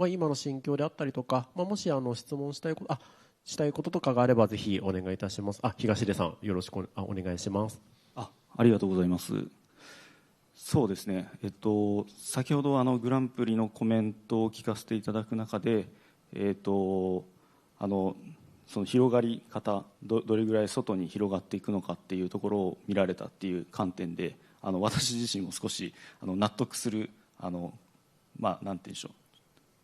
S1: 今の心境であったりとか、もし質問したいこととかがあればぜひお願いいたします。東出さん、よろしくお願いします。
S10: ありがとうございます。そうですね、先ほどグランプリのコメントを聞かせていただく中で、その広がり方、どれぐらい外に広がっていくのかっていうところを見られたっていう観点で、私自身も少し納得するなんて言うんでしょ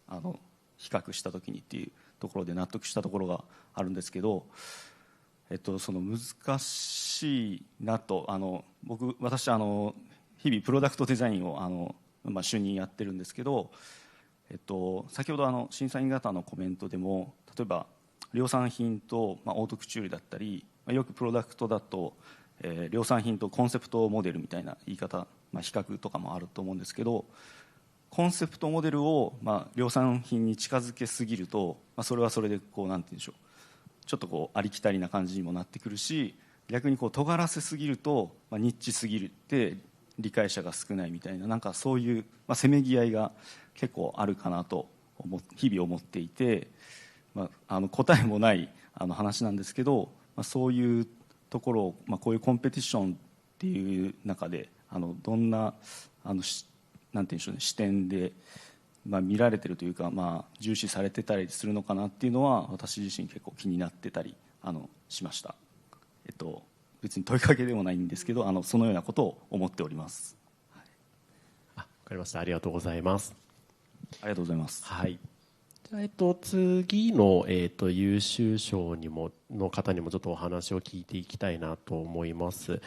S10: う、比較した時にっていうところで納得したところがあるんですけど、その難しいなと、私日々プロダクトデザインを主任やってるんですけど、先ほど審査員方のコメントでも、例えば量産品とオートクチュールだったり、よくプロダクトだと、量産品とコンセプトモデルみたいな言い方、比較とかもあると思うんですけど、コンセプトモデルを量産品に近づけすぎると、それはそれでなんて言うんでしょう、ちょっとありきたりな感じにもなってくるし、逆に尖らせすぎるとニッチすぎるって理解者が少ないみたいな、なんかそういうせめぎ合いが結構あるかなと日々思っていて、答えもない話なんですけど、そういうところを、こういうコンペティションっていう中でどんななんて言うんでしょうね、視点で、見られてるというか、重視されてたりするのかなっていうのは私自身結構気になってたりしました。別に問いかけでもないんですけど、そのようなことを思っております。
S1: わかりました。ありがとうございます。
S10: ありがとうございます。
S1: はい。次の、優秀賞の方にもちょっとお話を聞いていきたいなと思います。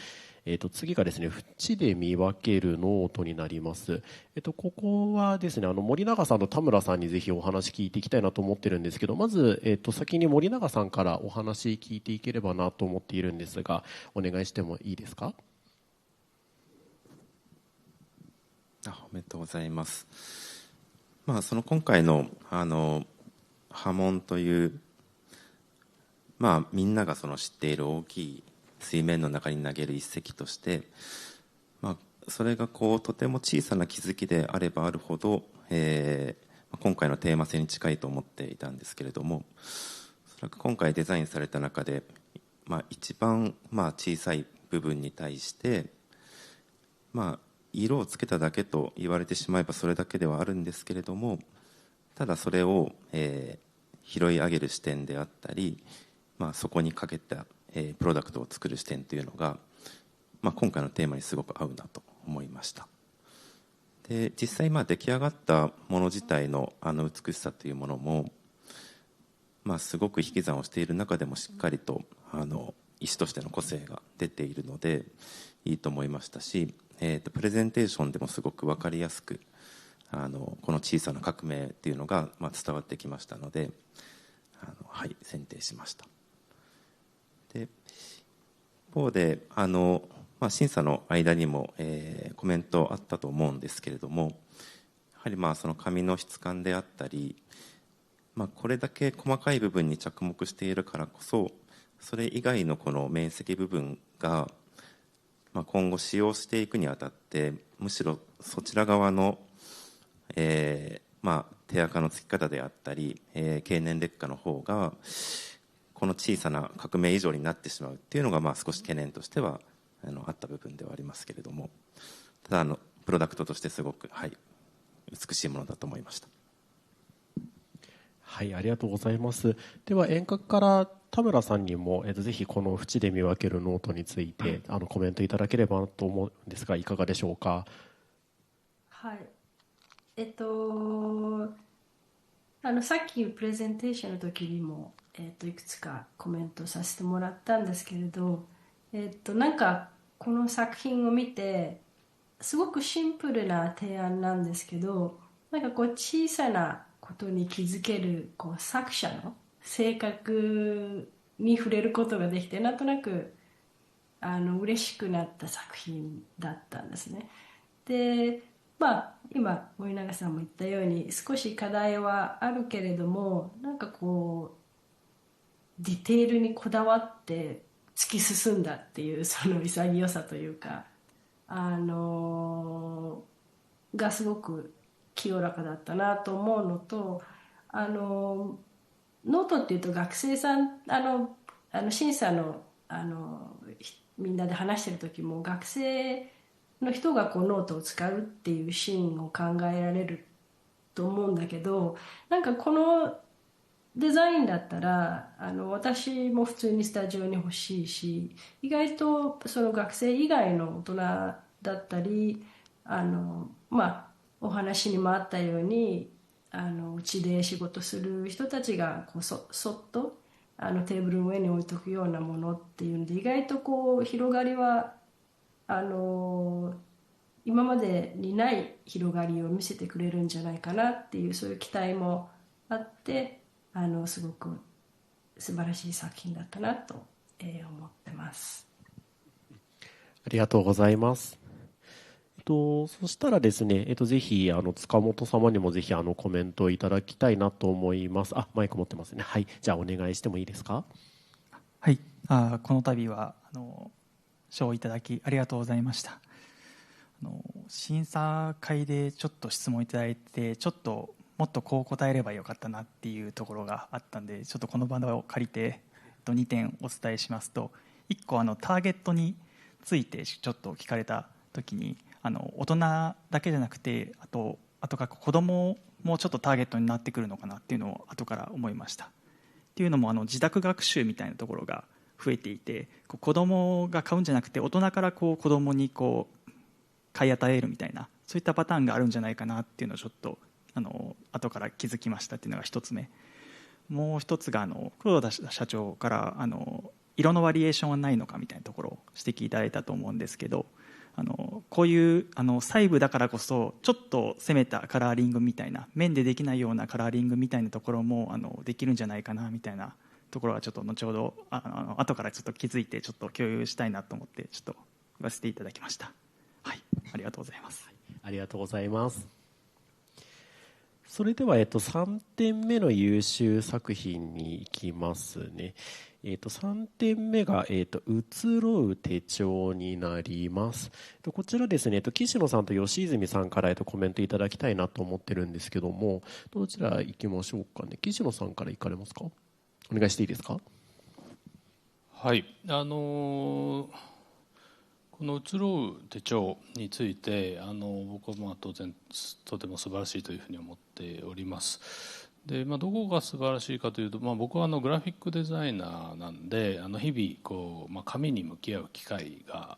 S1: 次がですね、縁で見分けるノートになります。ここはですね、森永さんと田村さんにぜひお話聞いていきたいなと思ってるんですけど、まず、先に森永さんからお話聞いていければなと思っているんですが、お願いしてもいいですか？
S7: おめでとうございます。その今回の波紋という、みんなが知っている大きい水面の中に投げる一石として、それがとても小さな気づきであればあるほど、今回のテーマ性に近いと思っていたんですけれども、おそらく今回デザインされた中で、一番小さい部分に対して、色をつけただけと言われてしまえばそれだけではあるんですけれども、ただそれを、拾い上げる視点であったり、そこにかけた、プロダクトを作る視点というのが、今回のテーマにすごく合うなと思いました。で、実際出来上がったもの自体の美しさというものも、すごく引き算をしている中でもしっかりと石としての個性が出ているのでいいと思いましたし、プレゼンテーションでもすごく分かりやすくこの小さな革命っていうのが伝わってきましたので、選定しました。で、一方で審査の間にも、コメントあったと思うんですけれども、やはりその紙の質感であったり、これだけ細かい部分に着目しているからこそ、それ以外のこの面積部分が今後使用していくにあたってむしろそちら側の、手垢のつき方であったり、経年劣化の方がこの小さな革命以上になってしまうっていうのが少し懸念としてはあった部分ではありますけれども、ただプロダクトとしてすごく、美しいものだと思いました。
S1: はい、ありがとうございます。では遠隔から田村さんにも、ぜひこの縁で見分けるノートについてコメントいただければと思うんですが、いかがでしょうか？
S2: はい、さっきプレゼンテーションの時にも、いくつかコメントさせてもらったんですけれど、なんかこの作品を見てすごくシンプルな提案なんですけど、なんか小さなことに気づける作者の性格に触れることができて、なんとなく嬉しくなった作品だったんですね。で、今森永さんも言ったように少し課題はあるけれども、なんかディテールにこだわって突き進んだっていうその潔さというか、がすごく清らかだったなと思うのと、ノートっていうと学生さん審査のみんなで話してる時も学生の人がこうノートを使うっていうシーンを考えられると思うんだけど、なんかこのデザインだったら私も普通にスタジオに欲しいし、意外とその学生以外の大人だったりお話にもあったようにうちで仕事する人たちがこうそっとテーブルの上に置いとくようなものっていうんで、意外とこう広がりは今までにない広がりを見せてくれるんじゃないかなっていう、そういう期待もあってすごく素晴らしい作品だったなと、思ってます。
S1: ありがとうございます。そしたらですね、ぜひ塚本様にもぜひコメントをいただきたいなと思います。マイク持ってますね。はい、じゃあお願いしてもいいですか。
S11: はい、この度は賞をいただきありがとうございました。審査会でちょっと質問いただいて、ちょっともっとこう答えればよかったなっていうところがあったんで、ちょっとこの場を借りて2点お伝えしますと、1個ターゲットについてちょっと聞かれた時に、大人だけじゃなくてあとから子供もちょっとターゲットになってくるのかなっていうのを後から思いました。っていうのも自宅学習みたいなところが増えていて、子供が買うんじゃなくて大人から子供に買い与えるみたいな、そういったパターンがあるんじゃないかなっていうのをちょっと後から気づきましたっていうのが一つ目。もう一つが黒田社長から色のバリエーションはないのかみたいなところを指摘いただいたと思うんですけど、こういう細部だからこそちょっと攻めたカラーリングみたいな、面でできないようなカラーリングみたいなところもできるんじゃないかなみたいなところはちょっと後ほど後からちょっと気づいてちょっと共有したいなと思ってちょっと言わせていただきました。はい、ありがとうございます。
S1: ありがとうございます。それでは、3点目の優秀作品に行きますね。3点目が、移ろう手帳になります。こちらですね、岸野さんと吉泉さんから、コメントいただきたいなと思ってるんですけども、どちら行きましょうかね。岸野さんから行かれますか。お願いしていいですか。
S8: はい、この移ろう手帳について僕は当然とても素晴らしいというふうに思っております。で、どこが素晴らしいかというと、僕はグラフィックデザイナーなんで日々紙に向き合う機会が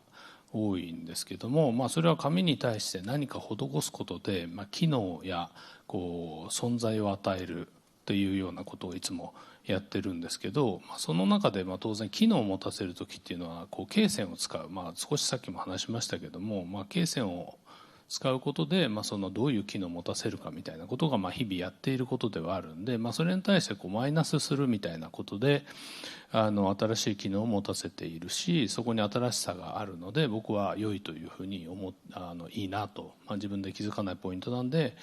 S8: 多いんですけども、それは紙に対して何か施すことで、機能や存在を与えるというようなことをいつもやってるんですけど、その中で当然機能を持たせる時っていうのは罫線を使う、少しさっきも話しましたけども、罫線を使うことで、そのどういう機能を持たせるかみたいなことが日々やっていることではあるんで、それに対してマイナスするみたいなことで新しい機能を持たせているし、そこに新しさがあるので僕は良いというふうにいいなと、自分で気づかないポイントなんで、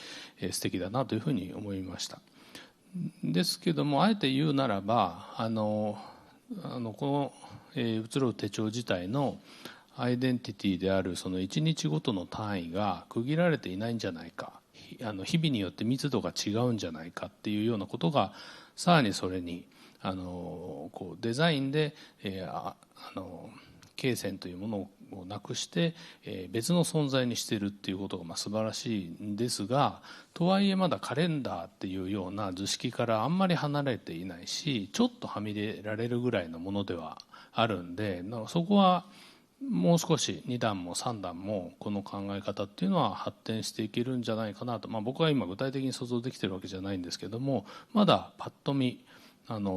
S8: 素敵だなというふうに思いました。ですけども、あえて言うならばこの移ろう手帳自体のアイデンティティであるその1日ごとの単位が区切られていないんじゃないか、日々によって密度が違うんじゃないかっていうようなことが、さらにそれにデザインで罫線というものをなくして別の存在にしているっていうことが素晴らしいんですが、とはいえまだカレンダーっていうような図式からあんまり離れていないし、ちょっとはみ出られるぐらいのものではあるんで、そこはもう少し2段も3段もこの考え方っていうのは発展していけるんじゃないかなと、僕は今具体的に想像できてるわけじゃないんですけども、まだパッと見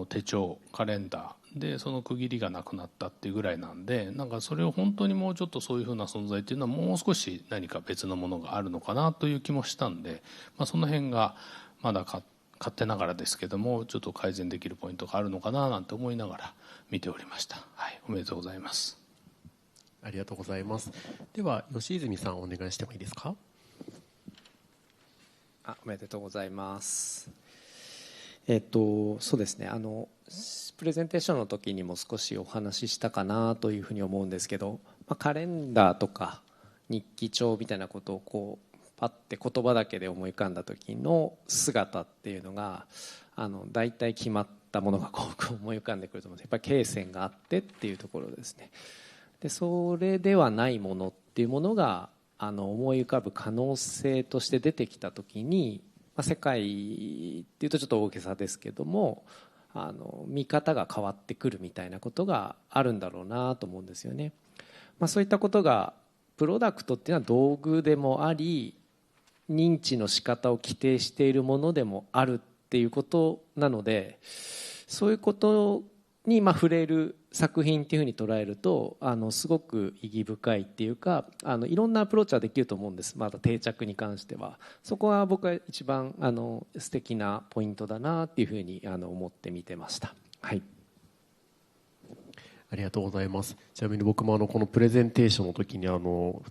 S8: 手帳カレンダーでその区切りがなくなったっていうぐらいなんで、それを本当にもうちょっとそういうふうな存在っていうのはもう少し何か別のものがあるのかなという気もしたんで、その辺がまだ勝手ながらですけどもちょっと改善できるポイントがあるのかななんて思いながら見ておりました。はい、おめでとうございます。
S1: ありがとうございます。では吉泉さんお願いしてもいいですか。
S12: おめでとうございます。そうですね、プレゼンテーションの時にも少しお話ししたかなというふうに思うんですけど、カレンダーとか日記帳みたいなことをこうパッて言葉だけで思い浮かんだ時の姿っていうのが大体決まったものがこう思い浮かんでくると思うんです。やっぱり経線があってっていうところですね。でそれではないものっていうものが思い浮かぶ可能性として出てきた時に、世界っていうとちょっと大げさですけども見方が変わってくるみたいなことがあるんだろうなと思うんですよね。そういったことがプロダクトっていうのは道具でもあり認知の仕方を規定しているものでもあるっていうことなので、そういうことに触れる作品っていうふうに捉えるとすごく意義深いっていうかいろんなアプローチはできると思うんです。まだ定着に関してはそこは僕は一番素敵なポイントだなっていうふうに思って見てました。はい、
S1: ありがとうございます。ちなみに僕もこのプレゼンテーションの時に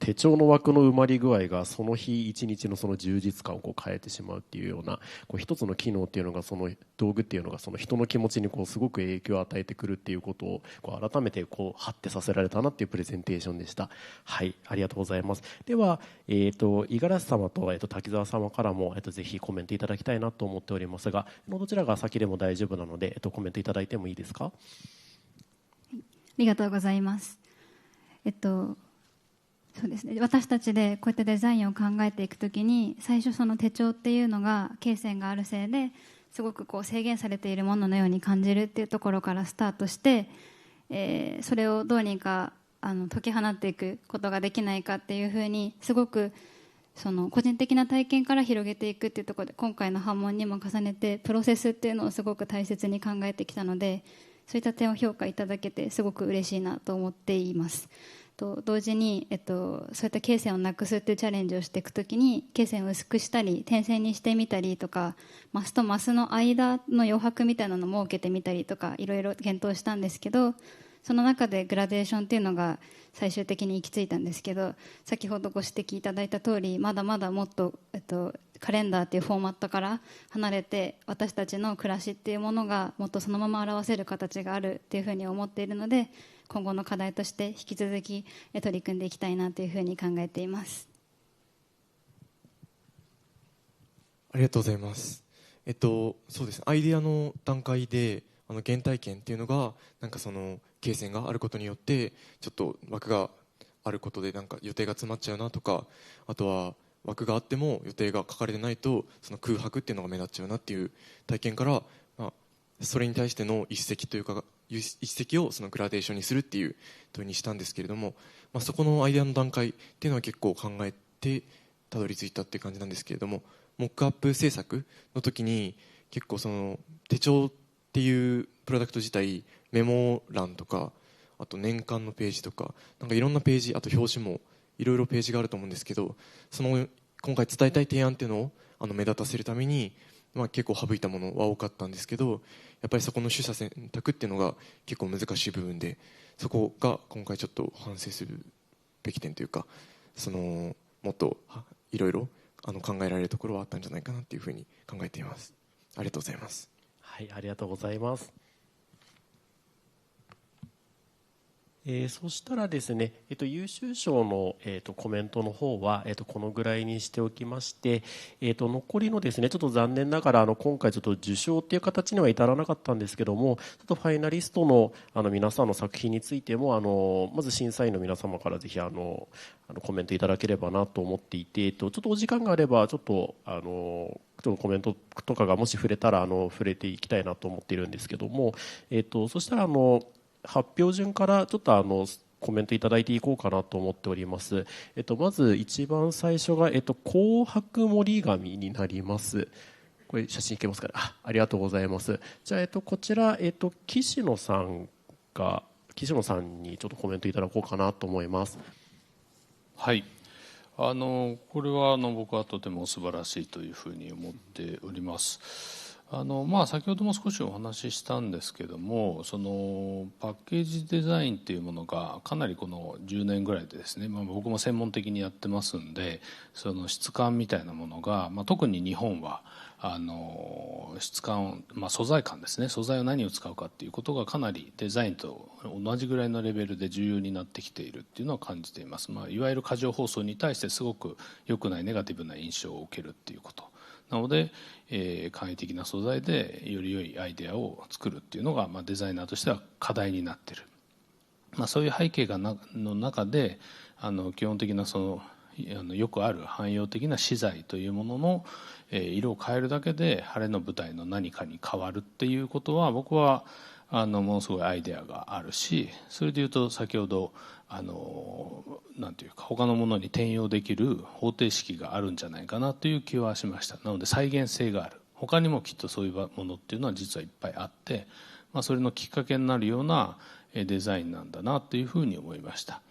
S1: 手帳の枠の埋まり具合がその日一日のその充実感を変えてしまうっていうような一つの機能っていうのがその道具っていうのがその人の気持ちにすごく影響を与えてくるっていうことを改めてハッてさせられたなっていうプレゼンテーションでした。はい、ありがとうございます。では五十嵐様と滝沢様からもぜひコメントいただきたいなと思っておりますが、どちらが先でも大丈夫なのでコメントいただいてもいいですか。
S13: ありがとうございます。そうですね、私たちでこういったデザインを考えていくときに最初その手帳っていうのが罫線があるせいですごく制限されているもののように感じるっていうところからスタートして、それをどうにか解き放っていくことができないかっていうふうにすごくその個人的な体験から広げていくっていうところで今回の波紋にも重ねてプロセスっていうのをすごく大切に考えてきたので、そういった点を評価いただけてすごく嬉しいなと思っています。と同時に、そういった罫線をなくすっていうチャレンジをしていくときに罫線を薄くしたり点線にしてみたりとかマスとマスの間の余白みたいなのを設けてみたりとかいろいろ検討したんですけど、その中でグラデーションっていうのが最終的に行き着いたんですけど、先ほどご指摘いただいた通りまだまだもっと、カレンダーっていうフォーマットから離れて私たちの暮らしっていうものがもっとそのまま表せる形があるっていうふうに思っているので、今後の課題として引き続き取り組んでいきたいなというふうに考えています。
S14: ありがとうございます。そうですね、アイデアの段階で原体験っていうのがその罫線があることによってちょっと枠があることで予定が詰まっちゃうなとか、あとは枠があっても予定が書かれてないとその空白っていうのが目立っちゃうなっていう体験から、それに対しての一石というか一石をそのグラデーションにするっていう問いにしたんですけれども、そこのアイデアの段階っていうのは結構考えてたどり着いたっていう感じなんですけれども、モックアップ制作の時に結構その手帳っていうプロダクト自体メモ欄とかあと年間のページとかいろんなページ、あと表紙もいろいろページがあると思うんですけど、その今回伝えたい提案っていうのを目立たせるために、結構省いたものは多かったんですけど、やっぱりそこの取捨選択っていうのが結構難しい部分で、そこが今回ちょっと反省するべき点というか、もっといろいろ考えられるところはあったんじゃないかなっていうふうに考えています。ありがとうございます。
S1: はい、ありがとうございます。そしたらですね、優秀賞の、コメントの方は、このぐらいにしておきまして、残りのですね、ちょっと残念ながら今回ちょっと受賞っていう形には至らなかったんですけども、ちょっとファイナリストの皆さんの作品についてもまず審査員の皆様からぜひコメントいただければなと思っていて、ちょっとお時間があればちょっとコメントとかがもし触れたら触れていきたいなと思っているんですけども、そしたら発表順からちょっとコメントいただいていこうかなと思っております。まず一番最初が紅白盛り紙になります。これ写真いけますかね。ありがとうございます。じゃあこちら岸野さんにちょっとコメントいただこうかなと思います。
S8: はい。これは僕はとても素晴らしいというふうに思っております。先ほども少しお話ししたんですけども、そのパッケージデザインっていうものがかなりこの10年ぐらいでですね、僕も専門的にやってますんで、その質感みたいなものが、特に日本は質感、素材感ですね、素材を何を使うかっていうことがかなりデザインと同じぐらいのレベルで重要になってきているっていうのは感じています。いわゆる過剰包装に対してすごく良くないネガティブな印象を受けるっていうことなので、簡易的な素材でより良いアイデアを作るっていうのが、デザイナーとしては課題になっている。そういう背景の中で基本的なよくある汎用的な資材というものの色を変えるだけで晴れの舞台の何かに変わるっていうことは、僕はものすごいアイデアがあるし、それでいうと先ほどなんていうか他のものに転用できる方程式があるんじゃないかなという気はしました。なので再現性がある、他にもきっとそういうものっていうのは実はいっぱいあって、それのきっかけになるようなデザインなんだなというふうに思いました。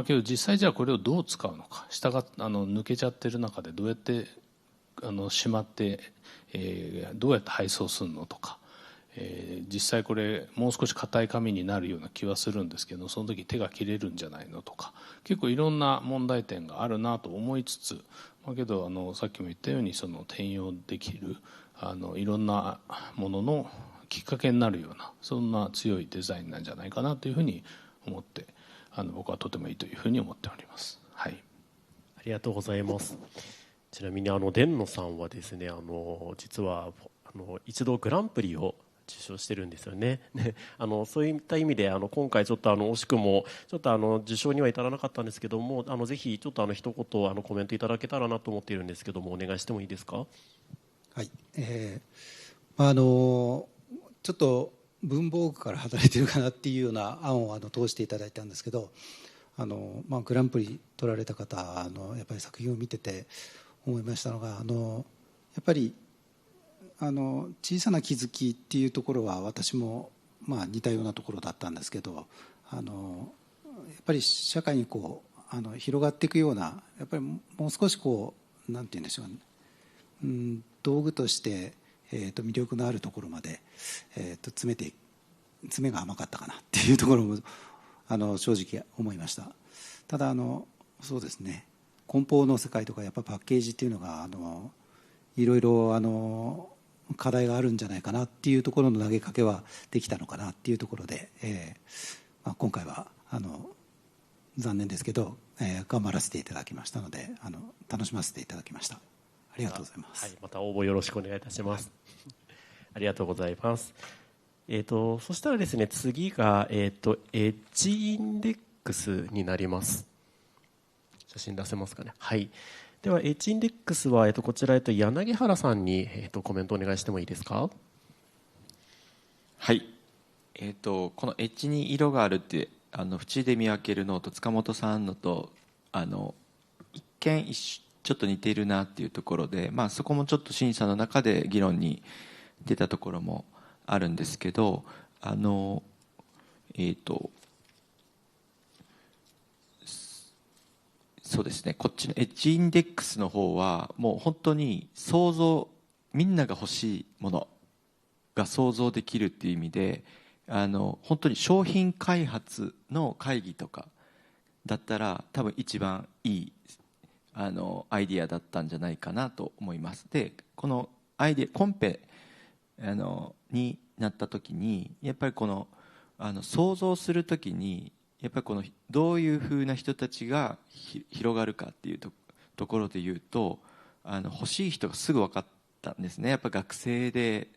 S8: けど実際じゃあこれをどう使うのか、下が抜けちゃってる中でどうやってしまって、どうやって配送するのとか、実際これもう少し硬い紙になるような気はするんですけど、その時手が切れるんじゃないのとか、結構いろんな問題点があるなと思いつつ、けどさっきも言ったように転用できるいろんなもののきっかけになるような、そんな強いデザインなんじゃないかなというふうに思って、僕はとてもいいというふうに思っております。はい、
S1: ありがとうございます。ちなみに伝野さんはですね、実は一度グランプリを受賞してるんですよね。そういった意味で今回ちょっと惜しくもちょっと受賞には至らなかったんですけども、ぜひちょっと一言コメントいただけたらなと思っているんですけども、お願いしてもいいですか。
S15: はい、ちょっと文房具から働いてるかなっていうような案を通していただいたんですけど、グランプリ取られた方やっぱり作品を見てて思いましたのが、やっぱり小さな気づきっていうところは私も似たようなところだったんですけど、やっぱり社会に広がっていくような、やっぱりもう少しなんて言うんでしょうね、道具として魅力のあるところまで詰めが甘かったかなっていうところも正直思いました。ただそうですね、梱包の世界とかやっぱパッケージっていうのがいろいろ課題があるんじゃないかなっていうところの投げかけはできたのかなっていうところで、今回は残念ですけど、頑張らせていただきましたので楽しませていただきました。ありがとうございます。
S1: はい、また応募よろしくお願いいたします。ありがとうございます。そしたらですね、次がエッジインデックスになります。写真出せますかね。はい。ではエッジインデックスはこちら柳原さんにコメントお願いしてもいいですか。
S6: はい。このエッジに色があるって縁で見分けるノート、塚本さんのと一見ちょっと似ているなっていうところで、そこもちょっと審査の中で議論に出たところもあるんですけど、そうですね、こっちのエッジインデックスの方はもう本当にみんなが欲しいものが想像できるっていう意味で、本当に商品開発の会議とかだったら多分一番いいアイディアだったんじゃないかなと思います。でこのアイディアコンペになった時にやっぱり想像する時にやっぱりどういうふうな人たちが広がるかっていうところで言うと欲しい人がすぐ分かったんですね。やっぱ学生で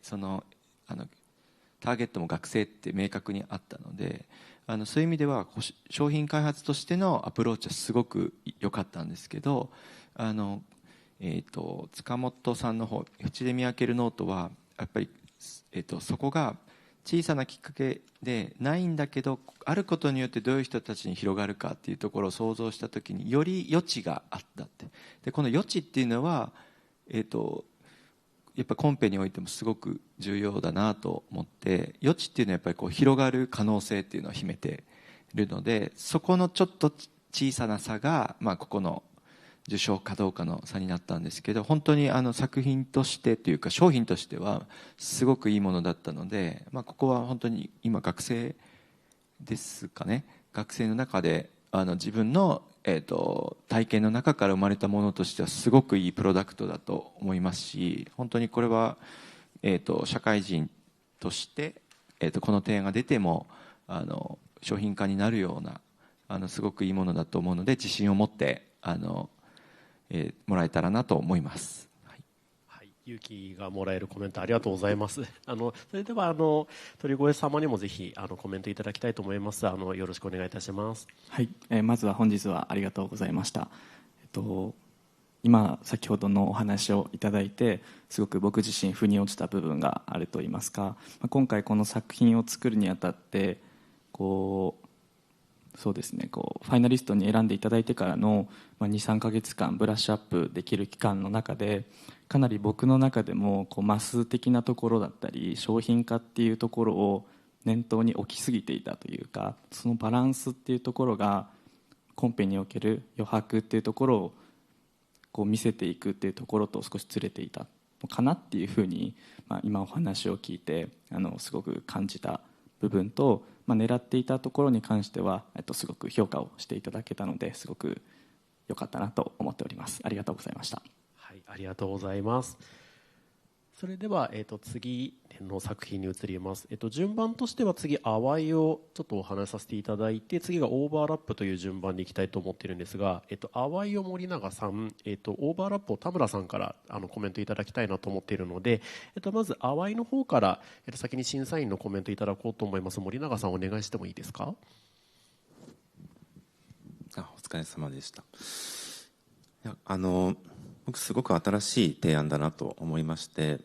S6: ターゲットも学生って明確にあったので、そういう意味では商品開発としてのアプローチはすごく良かったんですけど、塚本さんの方縁で見分けるノートはやっぱり、そこが小さなきっかけでないんだけど、あることによってどういう人たちに広がるかっていうところを想像した時により余地があったって。でこの余地っていうのは、やっぱコンペにおいてもすごく重要だなと思って、余地っていうのはやっぱり広がる可能性っていうのを秘めているので、そこのちょっと小さな差が、ここの受賞かどうかの差になったんですけど、本当に作品としてというか商品としてはすごくいいものだったので、ここは本当に今学生ですかね、学生の中で自分の体験の中から生まれたものとしてはすごくいいプロダクトだと思いますし、本当にこれは、社会人として、この提案が出ても商品化になるようなすごくいいものだと思うので、自信を持ってもらえたらなと思います。
S1: 勇気がもらえるコメントありがとうございます。それでは鳥越様にもぜひコメントいただきたいと思います。よろしくお願いいたします。
S16: はい、まずは本日はありがとうございました。今先ほどのお話をいただいて、すごく僕自身腑に落ちた部分があるといいますか、今回この作品を作るにあたってそうですね、ファイナリストに選んでいただいてからの 2,3 ヶ月間ブラッシュアップできる期間の中で、かなり僕の中でもマス的なところだったり商品化っていうところを念頭に置きすぎていたというか、そのバランスっていうところがコンペにおける余白っていうところを見せていくっていうところと少しずれていたのかなっていうふうに、今お話を聞いてすごく感じた部分と、狙っていたところに関してはすごく評価をしていただけたので、すごく良かったなと思っております。ありがとうございました。
S1: はい、ありがとうございます。それでは、次の作品に移ります。順番としては次淡いをちょっとお話しさせていただいて、次がオーバーラップという順番でいきたいと思っているんですが、淡いを森永さん、オーバーラップを田村さんからコメントいただきたいなと思っているので、まず淡いの方から、先に審査員のコメントいただこうと思います。森永さんお願いしてもいいですか。
S7: お疲れ様でした。僕すごく新しい提案だなと思いまして、やっ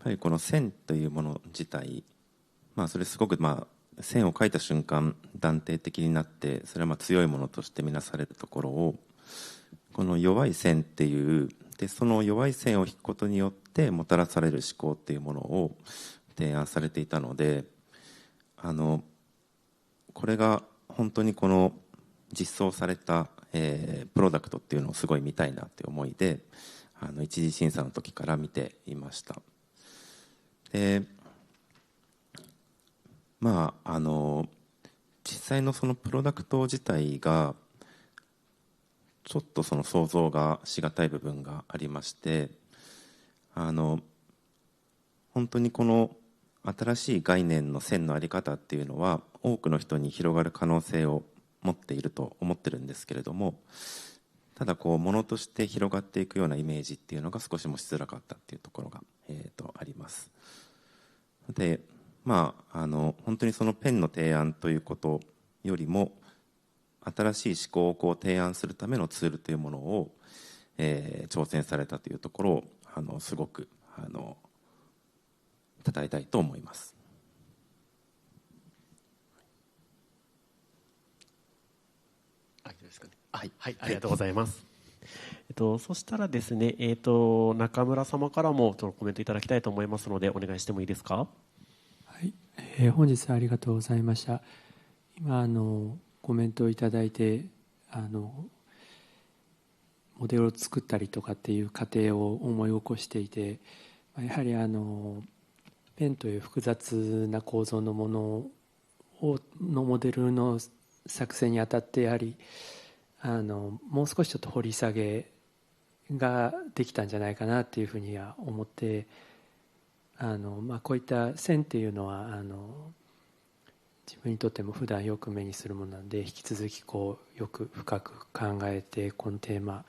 S7: ぱりこの線というもの自体、それすごく線を描いた瞬間断定的になって、それは強いものとして見なされるところを、この弱い線っていうで、その弱い線を引くことによってもたらされる思考っていうものを提案されていたので、これが本当にこの実装されたプロダクトっていうのをすごい見たいなっていう思いで一次審査の時から見ていました。で実際のそのプロダクト自体がちょっとその想像がしがたい部分がありまして、本当にこの新しい概念の線の在り方っていうのは多くの人に広がる可能性を持っていると思ってるんですけれども、ただ物として広がっていくようなイメージっていうのが少しもしづらかったっていうところが、あります。で本当にそのペンの提案ということよりも新しい思考を提案するためのツールというものを、挑戦されたというところをすごく称えたいと思います。
S1: はい、ありがとうございます。そしたらですね、中村様からもコメントいただきたいと思いますので、お願いしてもいいですか。
S17: はい、本日はありがとうございました。今コメントをいただいてモデルを作ったりとかっていう過程を思い起こしていて、やはりペンという複雑な構造のもののモデルの作成にあたって、やはりもう少しちょっと掘り下げができたんじゃないかなっていうふうには思って、こういった線っていうのは自分にとっても普段よく目にするものなので、引き続きよく深く考えて、このテーマ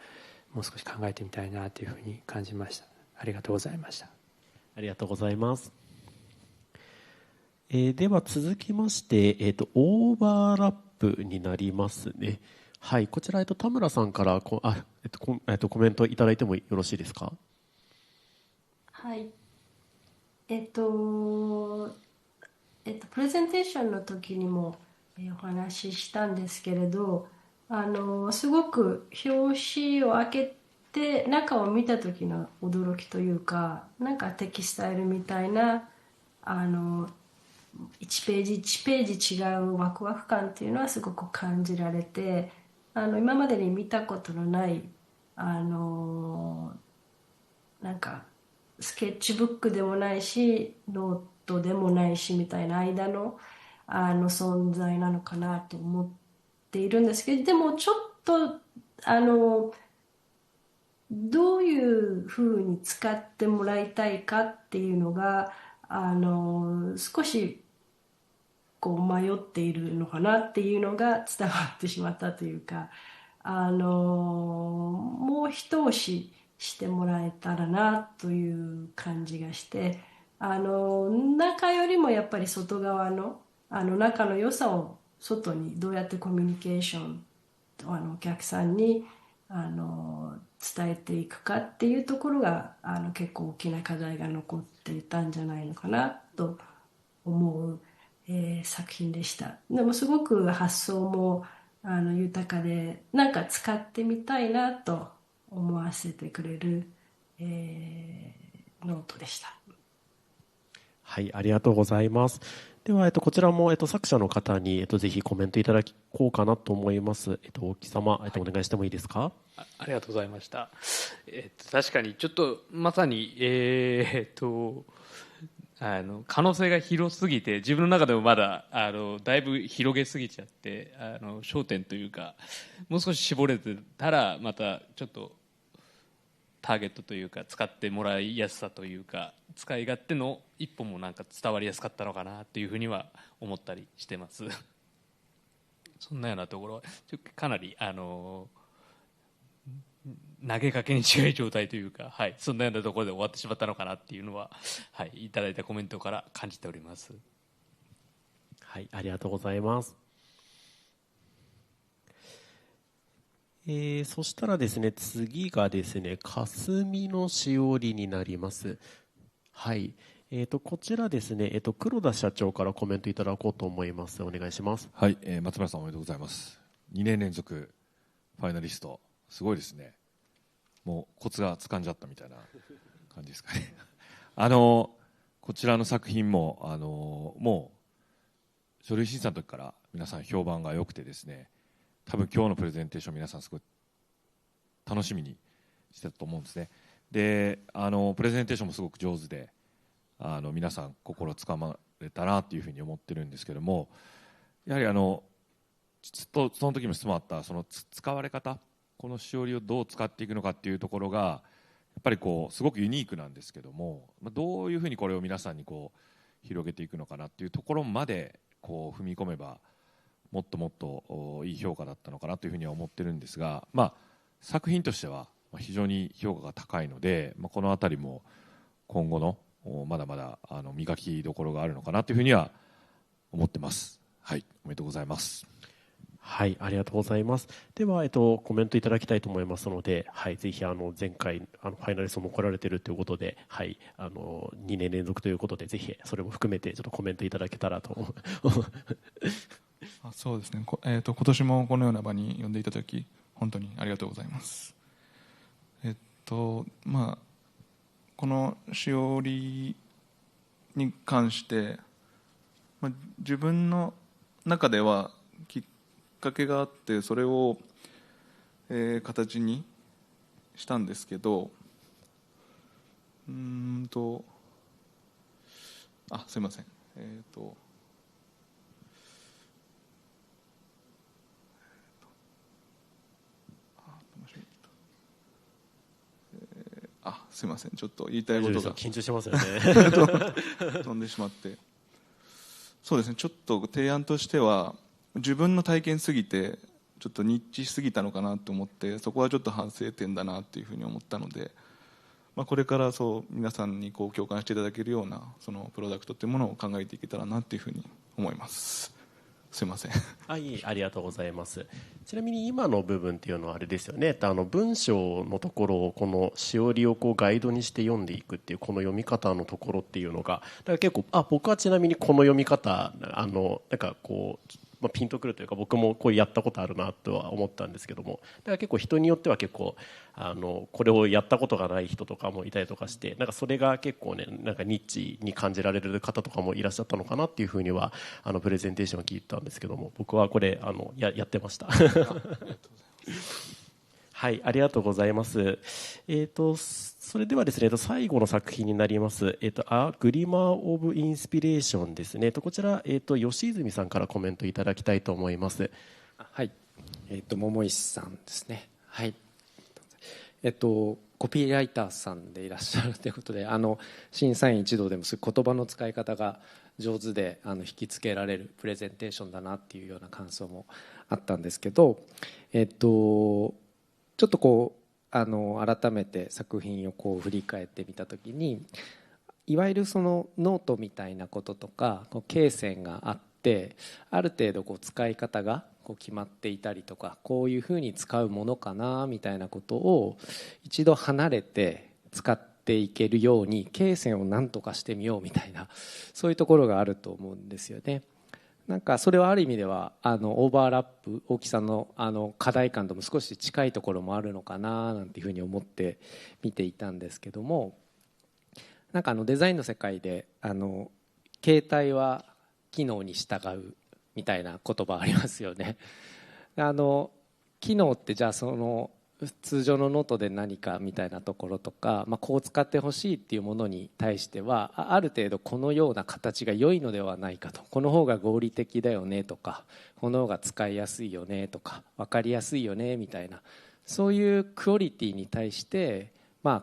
S17: もう少し考えてみたいなというふうに感じました。ありがとうございました。
S1: ありがとうございます。では続きまして、オーバーラップになりますね。はい、こちら、田村さんからコメントいただいてもよろしいですか。
S2: はい。プレゼンテーションの時にもお話ししたんですけれど、すごく表紙を開けて中を見た時の驚きというか、なんかテキスタイルみたいな1ページ1ページ違うワクワク感っていうのはすごく感じられて、今までに見たことのないなんかスケッチブックでもないしノートでもないしみたいな間の存在なのかなと思っているんですけど、でもちょっとどういうふうに使ってもらいたいかっていうのが少しこう迷っているのかなっていうのが伝わってしまったというか、もう一押ししてもらえたらなという感じがして、中よりもやっぱり外側の中の良さを外にどうやってコミュニケーションお客さんに伝えていくかっていうところが結構大きな課題が残っていたんじゃないのかなと思う、作品でした。でもすごく発想も豊かで、なんか使ってみたいなと思わせてくれる、ノートでした。
S1: はい、ありがとうございます。では、こちらも、作者の方に、ぜひコメントいただこうかなと思います。大木様、お願いしてもいいですか。
S18: ありがとうございました。確かにちょっとまさに可能性が広すぎて、自分の中でもまだだいぶ広げすぎちゃって焦点というか、もう少し絞れてたらまたちょっとターゲットというか使ってもらいやすさというか使い勝手の一歩もなんか伝わりやすかったのかなっていうふうには思ったりしてます。そんなようなところはかなり投げかけに近い状態というか、はい、そんなようなところで終わってしまったのかなっていうのは、はい、いただいたコメントから感じております。
S1: はい、ありがとうございます。そしたらですね、次がですね、霞のしおりになります。はい、こちらですね、黒田社長からコメントいただこうと思います。お願いします。
S9: はい、松村さんおめでとうございます。2年連続ファイナリスト、すごいですね。もうコツがつかんじゃったみたいな感じですかね。こちらの作品ももう書類審査の時から皆さん評判が良くてですね、多分今日のプレゼンテーション皆さんすごい楽しみにしてたと思うんですね。でプレゼンテーションもすごく上手で皆さん心つかまれたなというふうに思ってるんですけども、やはりずっとその時も質問あったその使われ方、このしおりをどう使っていくのかっていうところがやっぱりすごくユニークなんですけども、どういうふうにこれを皆さんに広げていくのかなっていうところまで踏み込めばもっともっといい評価だったのかなというふうには思ってるんですが、作品としては非常に評価が高いので、このあたりも今後のまだまだ磨きどころがあるのかなというふうには思ってます。はい、おめでとうございます。
S1: はい、ありがとうございます。では、コメントいただきたいと思いますので、はい、ぜひ前回ファイナリストも来られているということで、はい、2年連続ということで、ぜひそれも含めてちょっとコメントいただけたらと。
S19: そうですね。今年もこのような場に呼んでいただき、本当にありがとうございます。このしおりに関して、自分の中ではきっかけがあって、それを、形にしたんですけど、すいません。すいません、ちょっと言いたいことが
S1: 緊張しますよね
S19: 飛んでしまって、そうですね、ちょっと提案としては自分の体験すぎてちょっとニッチしすぎたのかなと思って、そこはちょっと反省点だなというふうに思ったので、これから皆さんに共感していただけるようなそのプロダクトというものを考えていけたらなというふうに思います。すいません。
S1: いい、ありがとうございます。ちなみに今の部分っていうのはあれですよね、文章のところをこのしおりをガイドにして読んでいくっていうこの読み方のところっていうのが、だから結構僕はちなみにこの読み方なんかピンとくるというか、僕もやったことあるなとは思ったんですけども、だから結構人によっては結構これをやったことがない人とかもいたりとかして、なんかそれが結構ね、なんかニッチに感じられる方とかもいらっしゃったのかなっていうふうにはプレゼンテーションを聞いたんですけども、僕はこれやってました。はい、ありがとうございます。それではですね、最後の作品になります、グリマー・オブ・インスピレーションですね。こちら、吉泉さんからコメントいただきたいと思います。
S12: はい、桃石さんですね。はい。コピーライターさんでいらっしゃるということで、審査員一同でもそういう言葉の使い方が上手で引きつけられるプレゼンテーションだなっていうような感想もあったんですけど、ちょっとこう改めて作品をこう振り返ってみたときに、いわゆるそのノートみたいなこととかこう罫線があって、ある程度こう使い方がこう決まっていたりとか、こういうふうに使うものかなみたいなことを一度離れて使っていけるように罫線を何とかしてみようみたいな、そういうところがあると思うんですよね。なんかそれはある意味ではオーバーラップ、大きさの課題感とも少し近いところもあるのかななんていうふうに思って見ていたんですけども、なんかデザインの世界で形態は機能に従うみたいな言葉ありますよね。機能ってじゃあその通常のノートで何かみたいなところとか、こう使ってほしいっていうものに対してはある程度このような形が良いのではないかと、この方が合理的だよねとか、この方が使いやすいよねとか、分かりやすいよねみたいな、そういうクオリティに対して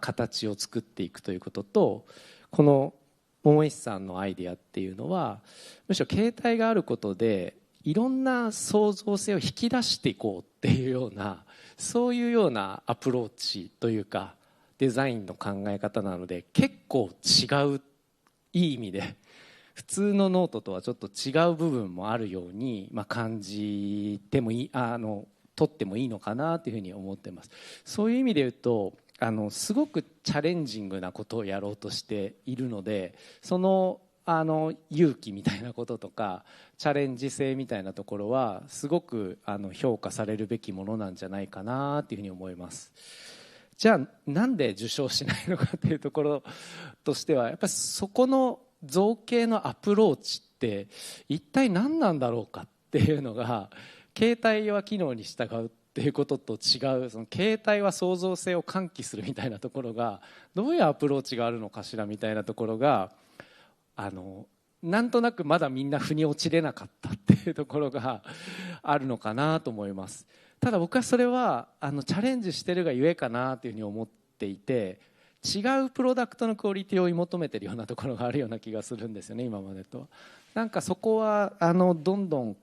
S12: 形を作っていくということと、この桃石さんのアイデアっていうのはむしろ形態があることでいろんな創造性を引き出していこうっていうような、そういうようなアプローチというかデザインの考え方なので、結構違う、いい意味で普通のノートとはちょっと違う部分もあるように感じてもいい、取ってもいいのかなというふうに思ってます。そういう意味で言うとすごくチャレンジングなことをやろうとしているので、その勇気みたいなこととかチャレンジ性みたいなところはすごく評価されるべきものなんじゃないかなというふうに思います。じゃあなんで受賞しないのかというところとしては、やっぱりそこの造形のアプローチって一体何なんだろうかっていうのが、形態は機能に従うっていうことと違う、その形態は創造性を喚起するみたいなところがどういうアプローチがあるのかしらみたいなところがなんとなくまだみんな腑に落ちれなかったっていうところがあるのかなと思います。ただ僕はそれはチャレンジしてるがゆえかなというふうに思っていて、違うプロダクトのクオリティを追い求めてるようなところがあるような気がするんですよね、今までと。なんかそこはどんどん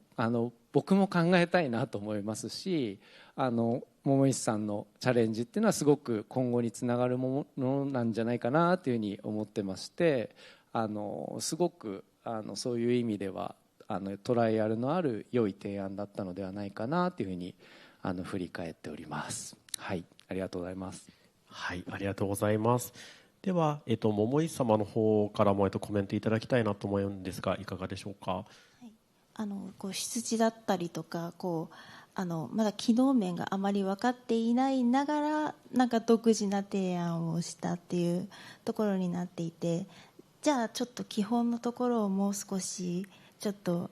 S12: 僕も考えたいなと思いますし、桃石さんのチャレンジっていうのはすごく今後につながるものなんじゃないかなというふうに思ってまして、すごくそういう意味ではトライアルのある良い提案だったのではないかなというふうに振り返っております。はい、ありがとうございます。
S1: はい、ありがとうございます。では、桃石様の方からもコメントいただきたいなと思うんですが、いかがでしょうか。
S20: こう出自だったりとかまだ機能面があまり分かっていないながらなんか独自な提案をしたっていうところになっていて、じゃあちょっと基本のところをもう少しちょっと、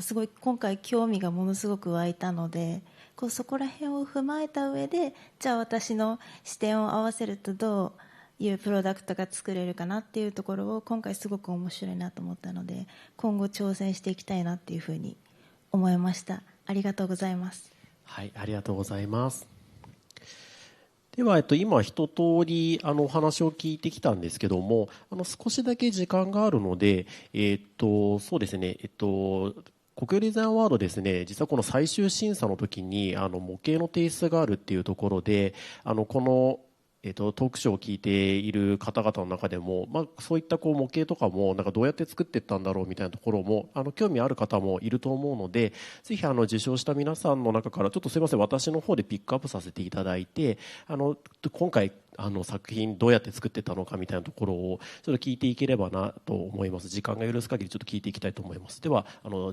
S20: すごい今回興味がものすごく湧いたので、そこら辺を踏まえた上で、じゃあ私の視点を合わせるとどういうプロダクトが作れるかなっていうところを今回すごく面白いなと思ったので、今後挑戦していきたいなっていうふうに思いました。ありがとうございます。
S1: はい、ありがとうございます。では、今一通りお話を聞いてきたんですけども、少しだけ時間があるので、そうですね、国有デザインアワードですね、実はこの最終審査の時に模型の提出があるっていうところで、このトークショーを聞いている方々の中でも、そういった模型とかもなんかどうやって作っていったんだろうみたいなところも興味ある方もいると思うので、ぜひ受賞した皆さんの中からちょっとすいません、私の方でピックアップさせていただいて、今回作品どうやって作っていったのかみたいなところをちょっと聞いていければなと思います。時間が許す限りちょっと聞いていきたいと思います。では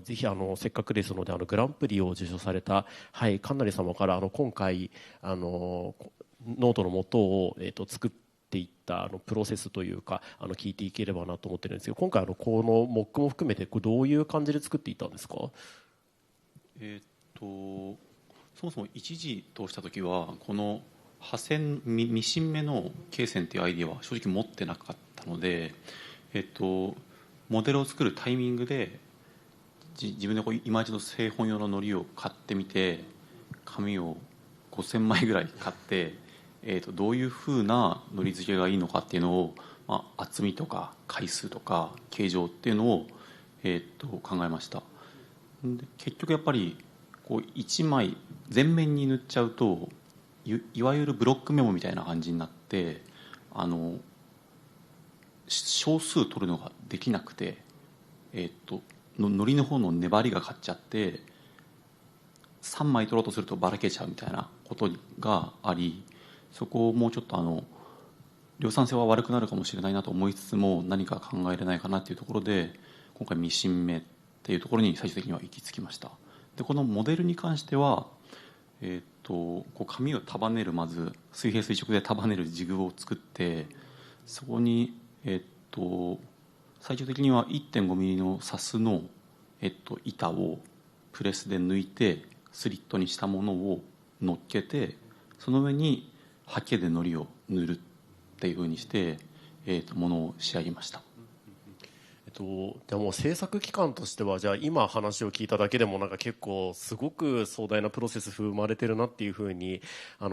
S1: ぜひせっかくですのでグランプリを受賞された、はい、神成様から今回ノートの元を、作っていったプロセスというか聞いていければなと思ってるんですけど、今回このモックも含めてどういう感じで作っていったんですか。
S4: そもそも一時通した時はこの破線ミシン目の罫線っていうアイディアは正直持ってなかったので、モデルを作るタイミングで自分で今一度製本用の糊を買ってみて、紙を5000枚ぐらい買って、どういうふうな糊付けがいいのかっていうのを、厚みとか回数とか形状っていうのを、考えました。で結局やっぱりこう1枚全面に塗っちゃうと いわゆるブロックメモみたいな感じになって、小数取るのができなくて、糊の方の粘りが勝っちゃって3枚取ろうとするとばらけちゃうみたいなことがあり、そこをもうちょっと量産性は悪くなるかもしれないなと思いつつも、何か考えれないかなというところで今回ミシン目っていうところに最終的には行き着きました。でこのモデルに関しては、こう紙を束ねる、まず水平垂直で束ねるジグを作って、そこに最終的には 1.5 ミリのサスの、板をプレスで抜いてスリットにしたものを乗っけて、その上にハケで糊を塗るっていうふうにして、ものを仕上げました。
S1: でも制作期間としては、じゃあ今話を聞いただけでもなんか結構すごく壮大なプロセス踏まれてるなっていうふうに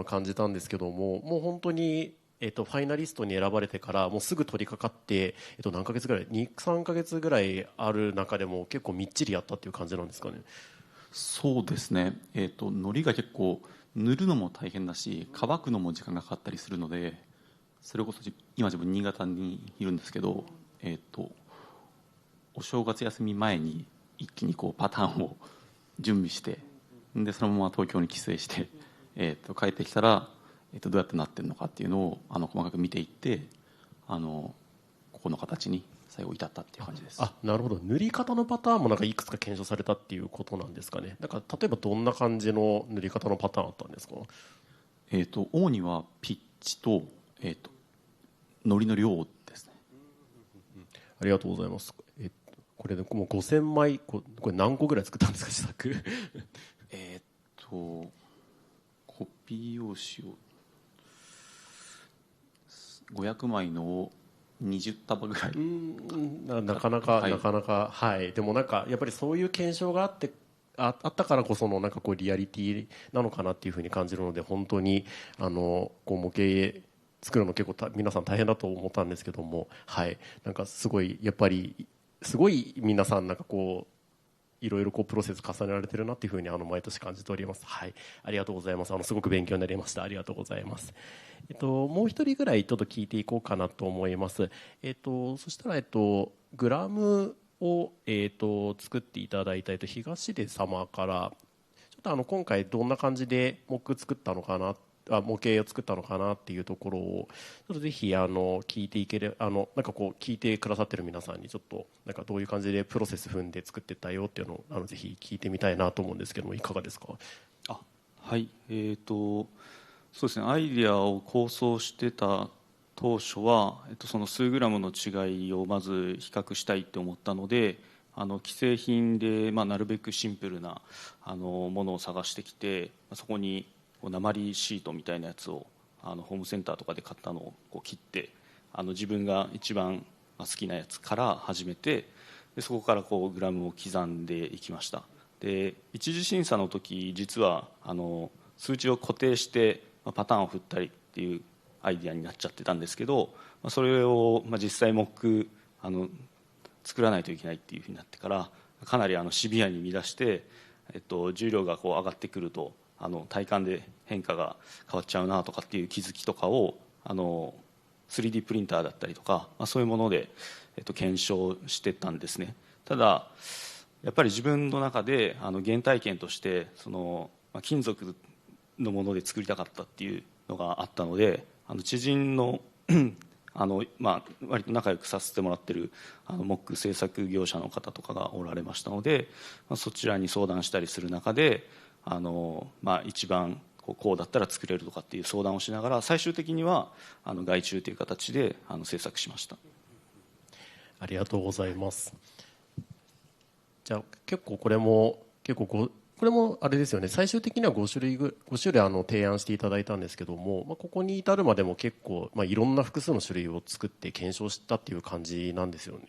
S1: 感じたんですけども、もう本当にファイナリストに選ばれてからもうすぐ取り掛かって、何ヶ月ぐらい 2,3 ヶ月ぐらいある中でも結構みっちりやったっていう感じなんですかね。
S4: そうですね、糊が結構塗るのも大変だし乾くのも時間がかかったりするので、それこそ今自分新潟にいるんですけど、お正月休み前に一気にこうパターンを準備して、でそのまま東京に帰省して、帰ってきたらどうやってなってるのかっていうのを細かく見ていって、ここの形に最後至ったっていう感じです。
S1: なるほど。塗り方のパターンもなんかいくつか検証されたっていうことなんですかね。だから例えばどんな感じの塗り方のパターンあったんですか。
S4: 主にはピッチと、糊の量ですね。
S1: ありがとうございます。これでもう5000枚、これ何個ぐらい作ったんですか、自作。
S4: コピー用紙を500枚の20束ぐらい。
S1: なかなか、なかなか、はい。でもなんかやっぱりそういう検証があったからこそのなんかこうリアリティなのかなっていうふうに感じるので、本当にこう模型作るの結構皆さん大変だと思ったんですけども、はい。なんかすごいやっぱりすごい皆さんなんかこういろいろこうプロセス重ねられてるなっていうふうに毎年感じております。はい、ありがとうございます。すごく勉強になりました。ありがとうございます。もう一人ぐらいちょっと聞いていこうかなと思います。そしたらグラムを作っていただいた東出様からちょっと今回どんな感じで模型作ったのかな。模型を作ったのかなっていうところをちょっとぜひ聞いていけるなんかこう聞いてくださってる皆さんにちょっとなんかどういう感じでプロセス踏んで作ってったよっていうのをぜひ聞いてみたいなと思うんですけども、いかがですか。
S10: はい、そうですね、アイデアを構想してた当初は、その数グラムの違いをまず比較したいって思ったので、既製品で、なるべくシンプルなものを探してきて、そこに鉛シートみたいなやつをホームセンターとかで買ったのをこう切って、自分が一番好きなやつから始めて、でそこからこうグラムを刻んでいきました。で一次審査の時、実は数値を固定してパターンを振ったりっていうアイデアになっちゃってたんですけど、それを実際モック作らないといけないっていうふうになってから、かなりシビアに乱して、重量がこう上がってくると体感で変化が変わっちゃうなとかっていう気づきとかを3D プリンターだったりとか、そういうもので、検証してたんですね。ただやっぱり自分の中で原体験として金属のもので作りたかったっていうのがあったので、知人の割と仲良くさせてもらってるモック制作業者の方とかがおられましたので、そちらに相談したりする中で一番こうだったら作れるとかっていう相談をしながら、最終的には外注という形で制作しました。
S1: ありがとうございます。じゃあ結構これもあれですよね、最終的には5種類提案していただいたんですけども、ここに至るまでも結構、いろんな複数の種類を作って検証したっていう感じなんですよね。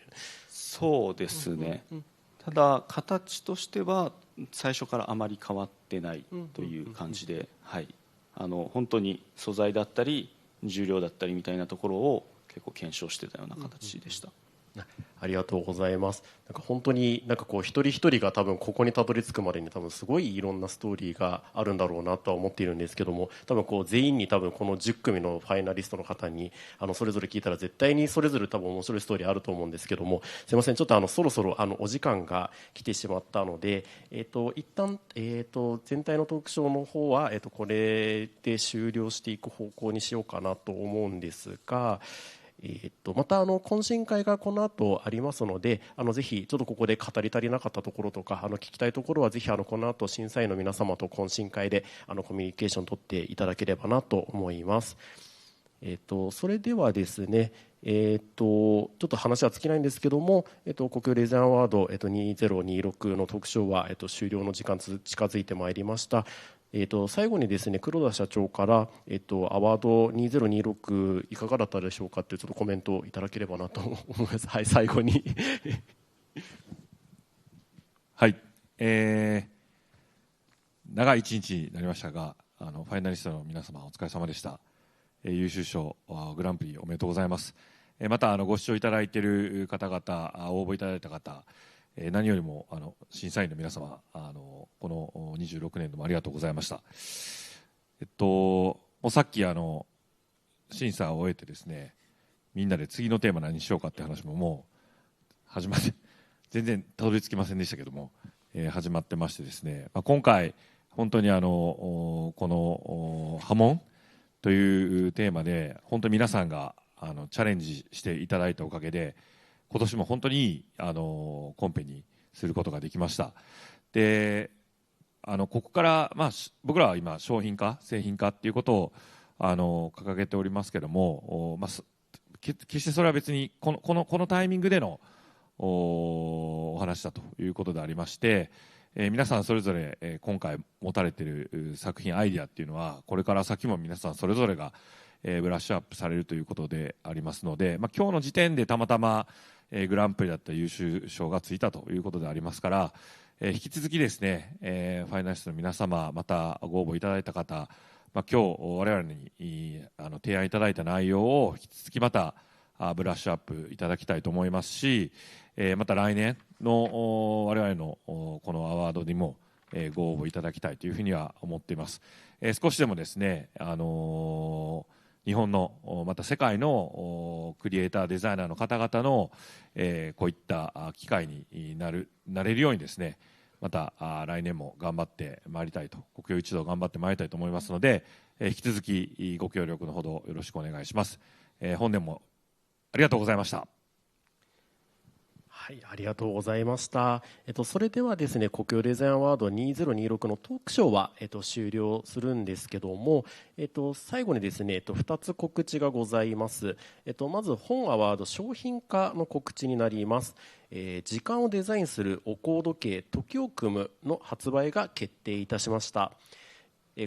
S10: そうですね、ただ形としては最初からあまり変わってないという感じで、はい、本当に素材だったり重量だったりみたいなところを結構検証してたような形でした。
S1: ありがとうございます。なんか本当になんかこう一人一人が多分ここにたどり着くまでに多分すごいいろんなストーリーがあるんだろうなとは思っているんですけども、多分こう全員に多分この10組のファイナリストの方にそれぞれ聞いたら絶対にそれぞれ多分面白いストーリーあると思うんですけども、すいません、ちょっとそろそろお時間が来てしまったので、一旦全体のトークショーの方はこれで終了していく方向にしようかなと思うんですが。また懇親会がこの後ありますので、ぜひちょっとここで語り足りなかったところとか聞きたいところはぜひこの後審査員の皆様と懇親会でコミュニケーションを取っていただければなと思います。それではですね、ちょっと話は尽きないんですけども、国境デザインアワード、2026の特賞は、終了の時間近づいてまいりました。最後にですね、黒田社長から、アワード2026いかがだったでしょうかというちょっとコメントをいただければなと思います。はい、最後に
S9: はい、長い一日になりましたが、ファイナリストの皆様お疲れ様でした。優秀賞グランプリおめでとうございます。またご視聴いただいている方々、応募いただいた方、何よりも審査員の皆様、この26年度もありがとうございました。もうさっき審査を終えてですね、みんなで次のテーマ何にしようかって話ももう始まって全然たどり着きませんでしたけども、始まってましてですね、今回本当にこの波紋というテーマで本当に皆さんがチャレンジしていただいたおかげで、今年も本当にいいコンペにすることができました。で、ここから、僕らは今商品化、製品化っていうことを掲げておりますけども、決してそれは別にこのタイミングでのお話だということでありまして、皆さんそれぞれ今回持たれている作品アイデアっていうのはこれから先も皆さんそれぞれがブラッシュアップされるということでありますので、今日の時点でたまたまグランプリだった優秀賞がついたということでありますから、引き続きですね、ファイナリストの皆様、またご応募いただいた方、今日我々に提案いただいた内容を引き続きまたブラッシュアップいただきたいと思いますし、また来年の我々のこのアワードにもご応募いただきたいというふうには思っています。少しでもですね、日本のまた世界のクリエイターデザイナーの方々のこういった機会になれるようにですね、また来年も頑張ってまいりたいと、国境一同頑張ってまいりたいと思いますので、引き続きご協力のほどよろしくお願いします。本年もありがとうございました。
S1: はい、ありがとうございました。それではですね、国境デザインアワード2026のトークショーは終了するんですけども、最後にですね、2つ告知がございます。まず本アワード商品化の告知になります。時間をデザインするお香時計時を組むの発売が決定いたしました。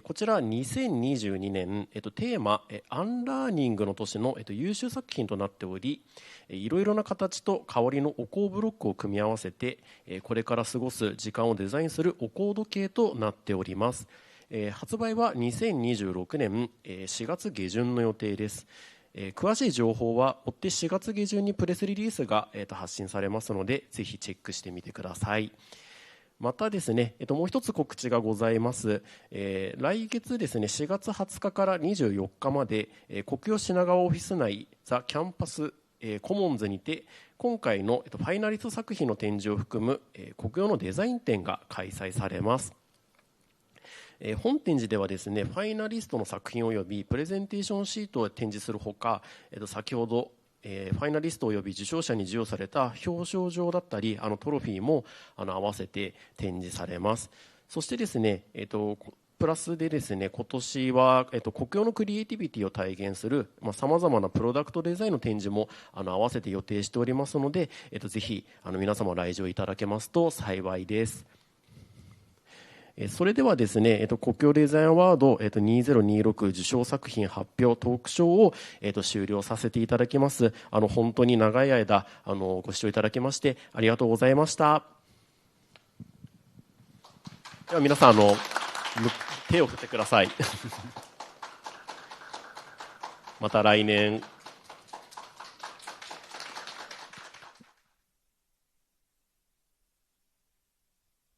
S1: こちら2022年、テーマアンラーニングの年の、優秀作品となっており、いろいろな形と香りのお香ブロックを組み合わせて、これから過ごす時間をデザインするお香時計となっております。発売は2026年4月下旬の予定です。詳しい情報は追って4月下旬にプレスリリースが発信されますので、ぜひチェックしてみてください。またですね、もう一つ告知がございます。来月ですね、4月20日から24日まで、国境品川オフィス内ザ・キャンパス、コモンズにて今回の、ファイナリスト作品の展示を含む、国境のデザイン展が開催されます。本展示ではですね、ファイナリストの作品およびプレゼンテーションシートを展示するほか、先ほどファイナリストおよび受賞者に授与された表彰状だったりトロフィーも合わせて展示されます。そしてですね、プラスでですね、今年は、国境のクリエイティビティを体現するさまざまなプロダクトデザインの展示も合わせて予定しておりますので、ぜひ皆様来場いただけますと幸いです。それではですね、国境デザインアワード、2026受賞作品発表トークショーを、終了させていただきます。本当に長い間ご視聴いただきましてありがとうございました。では皆さん手を振ってくださいまた来年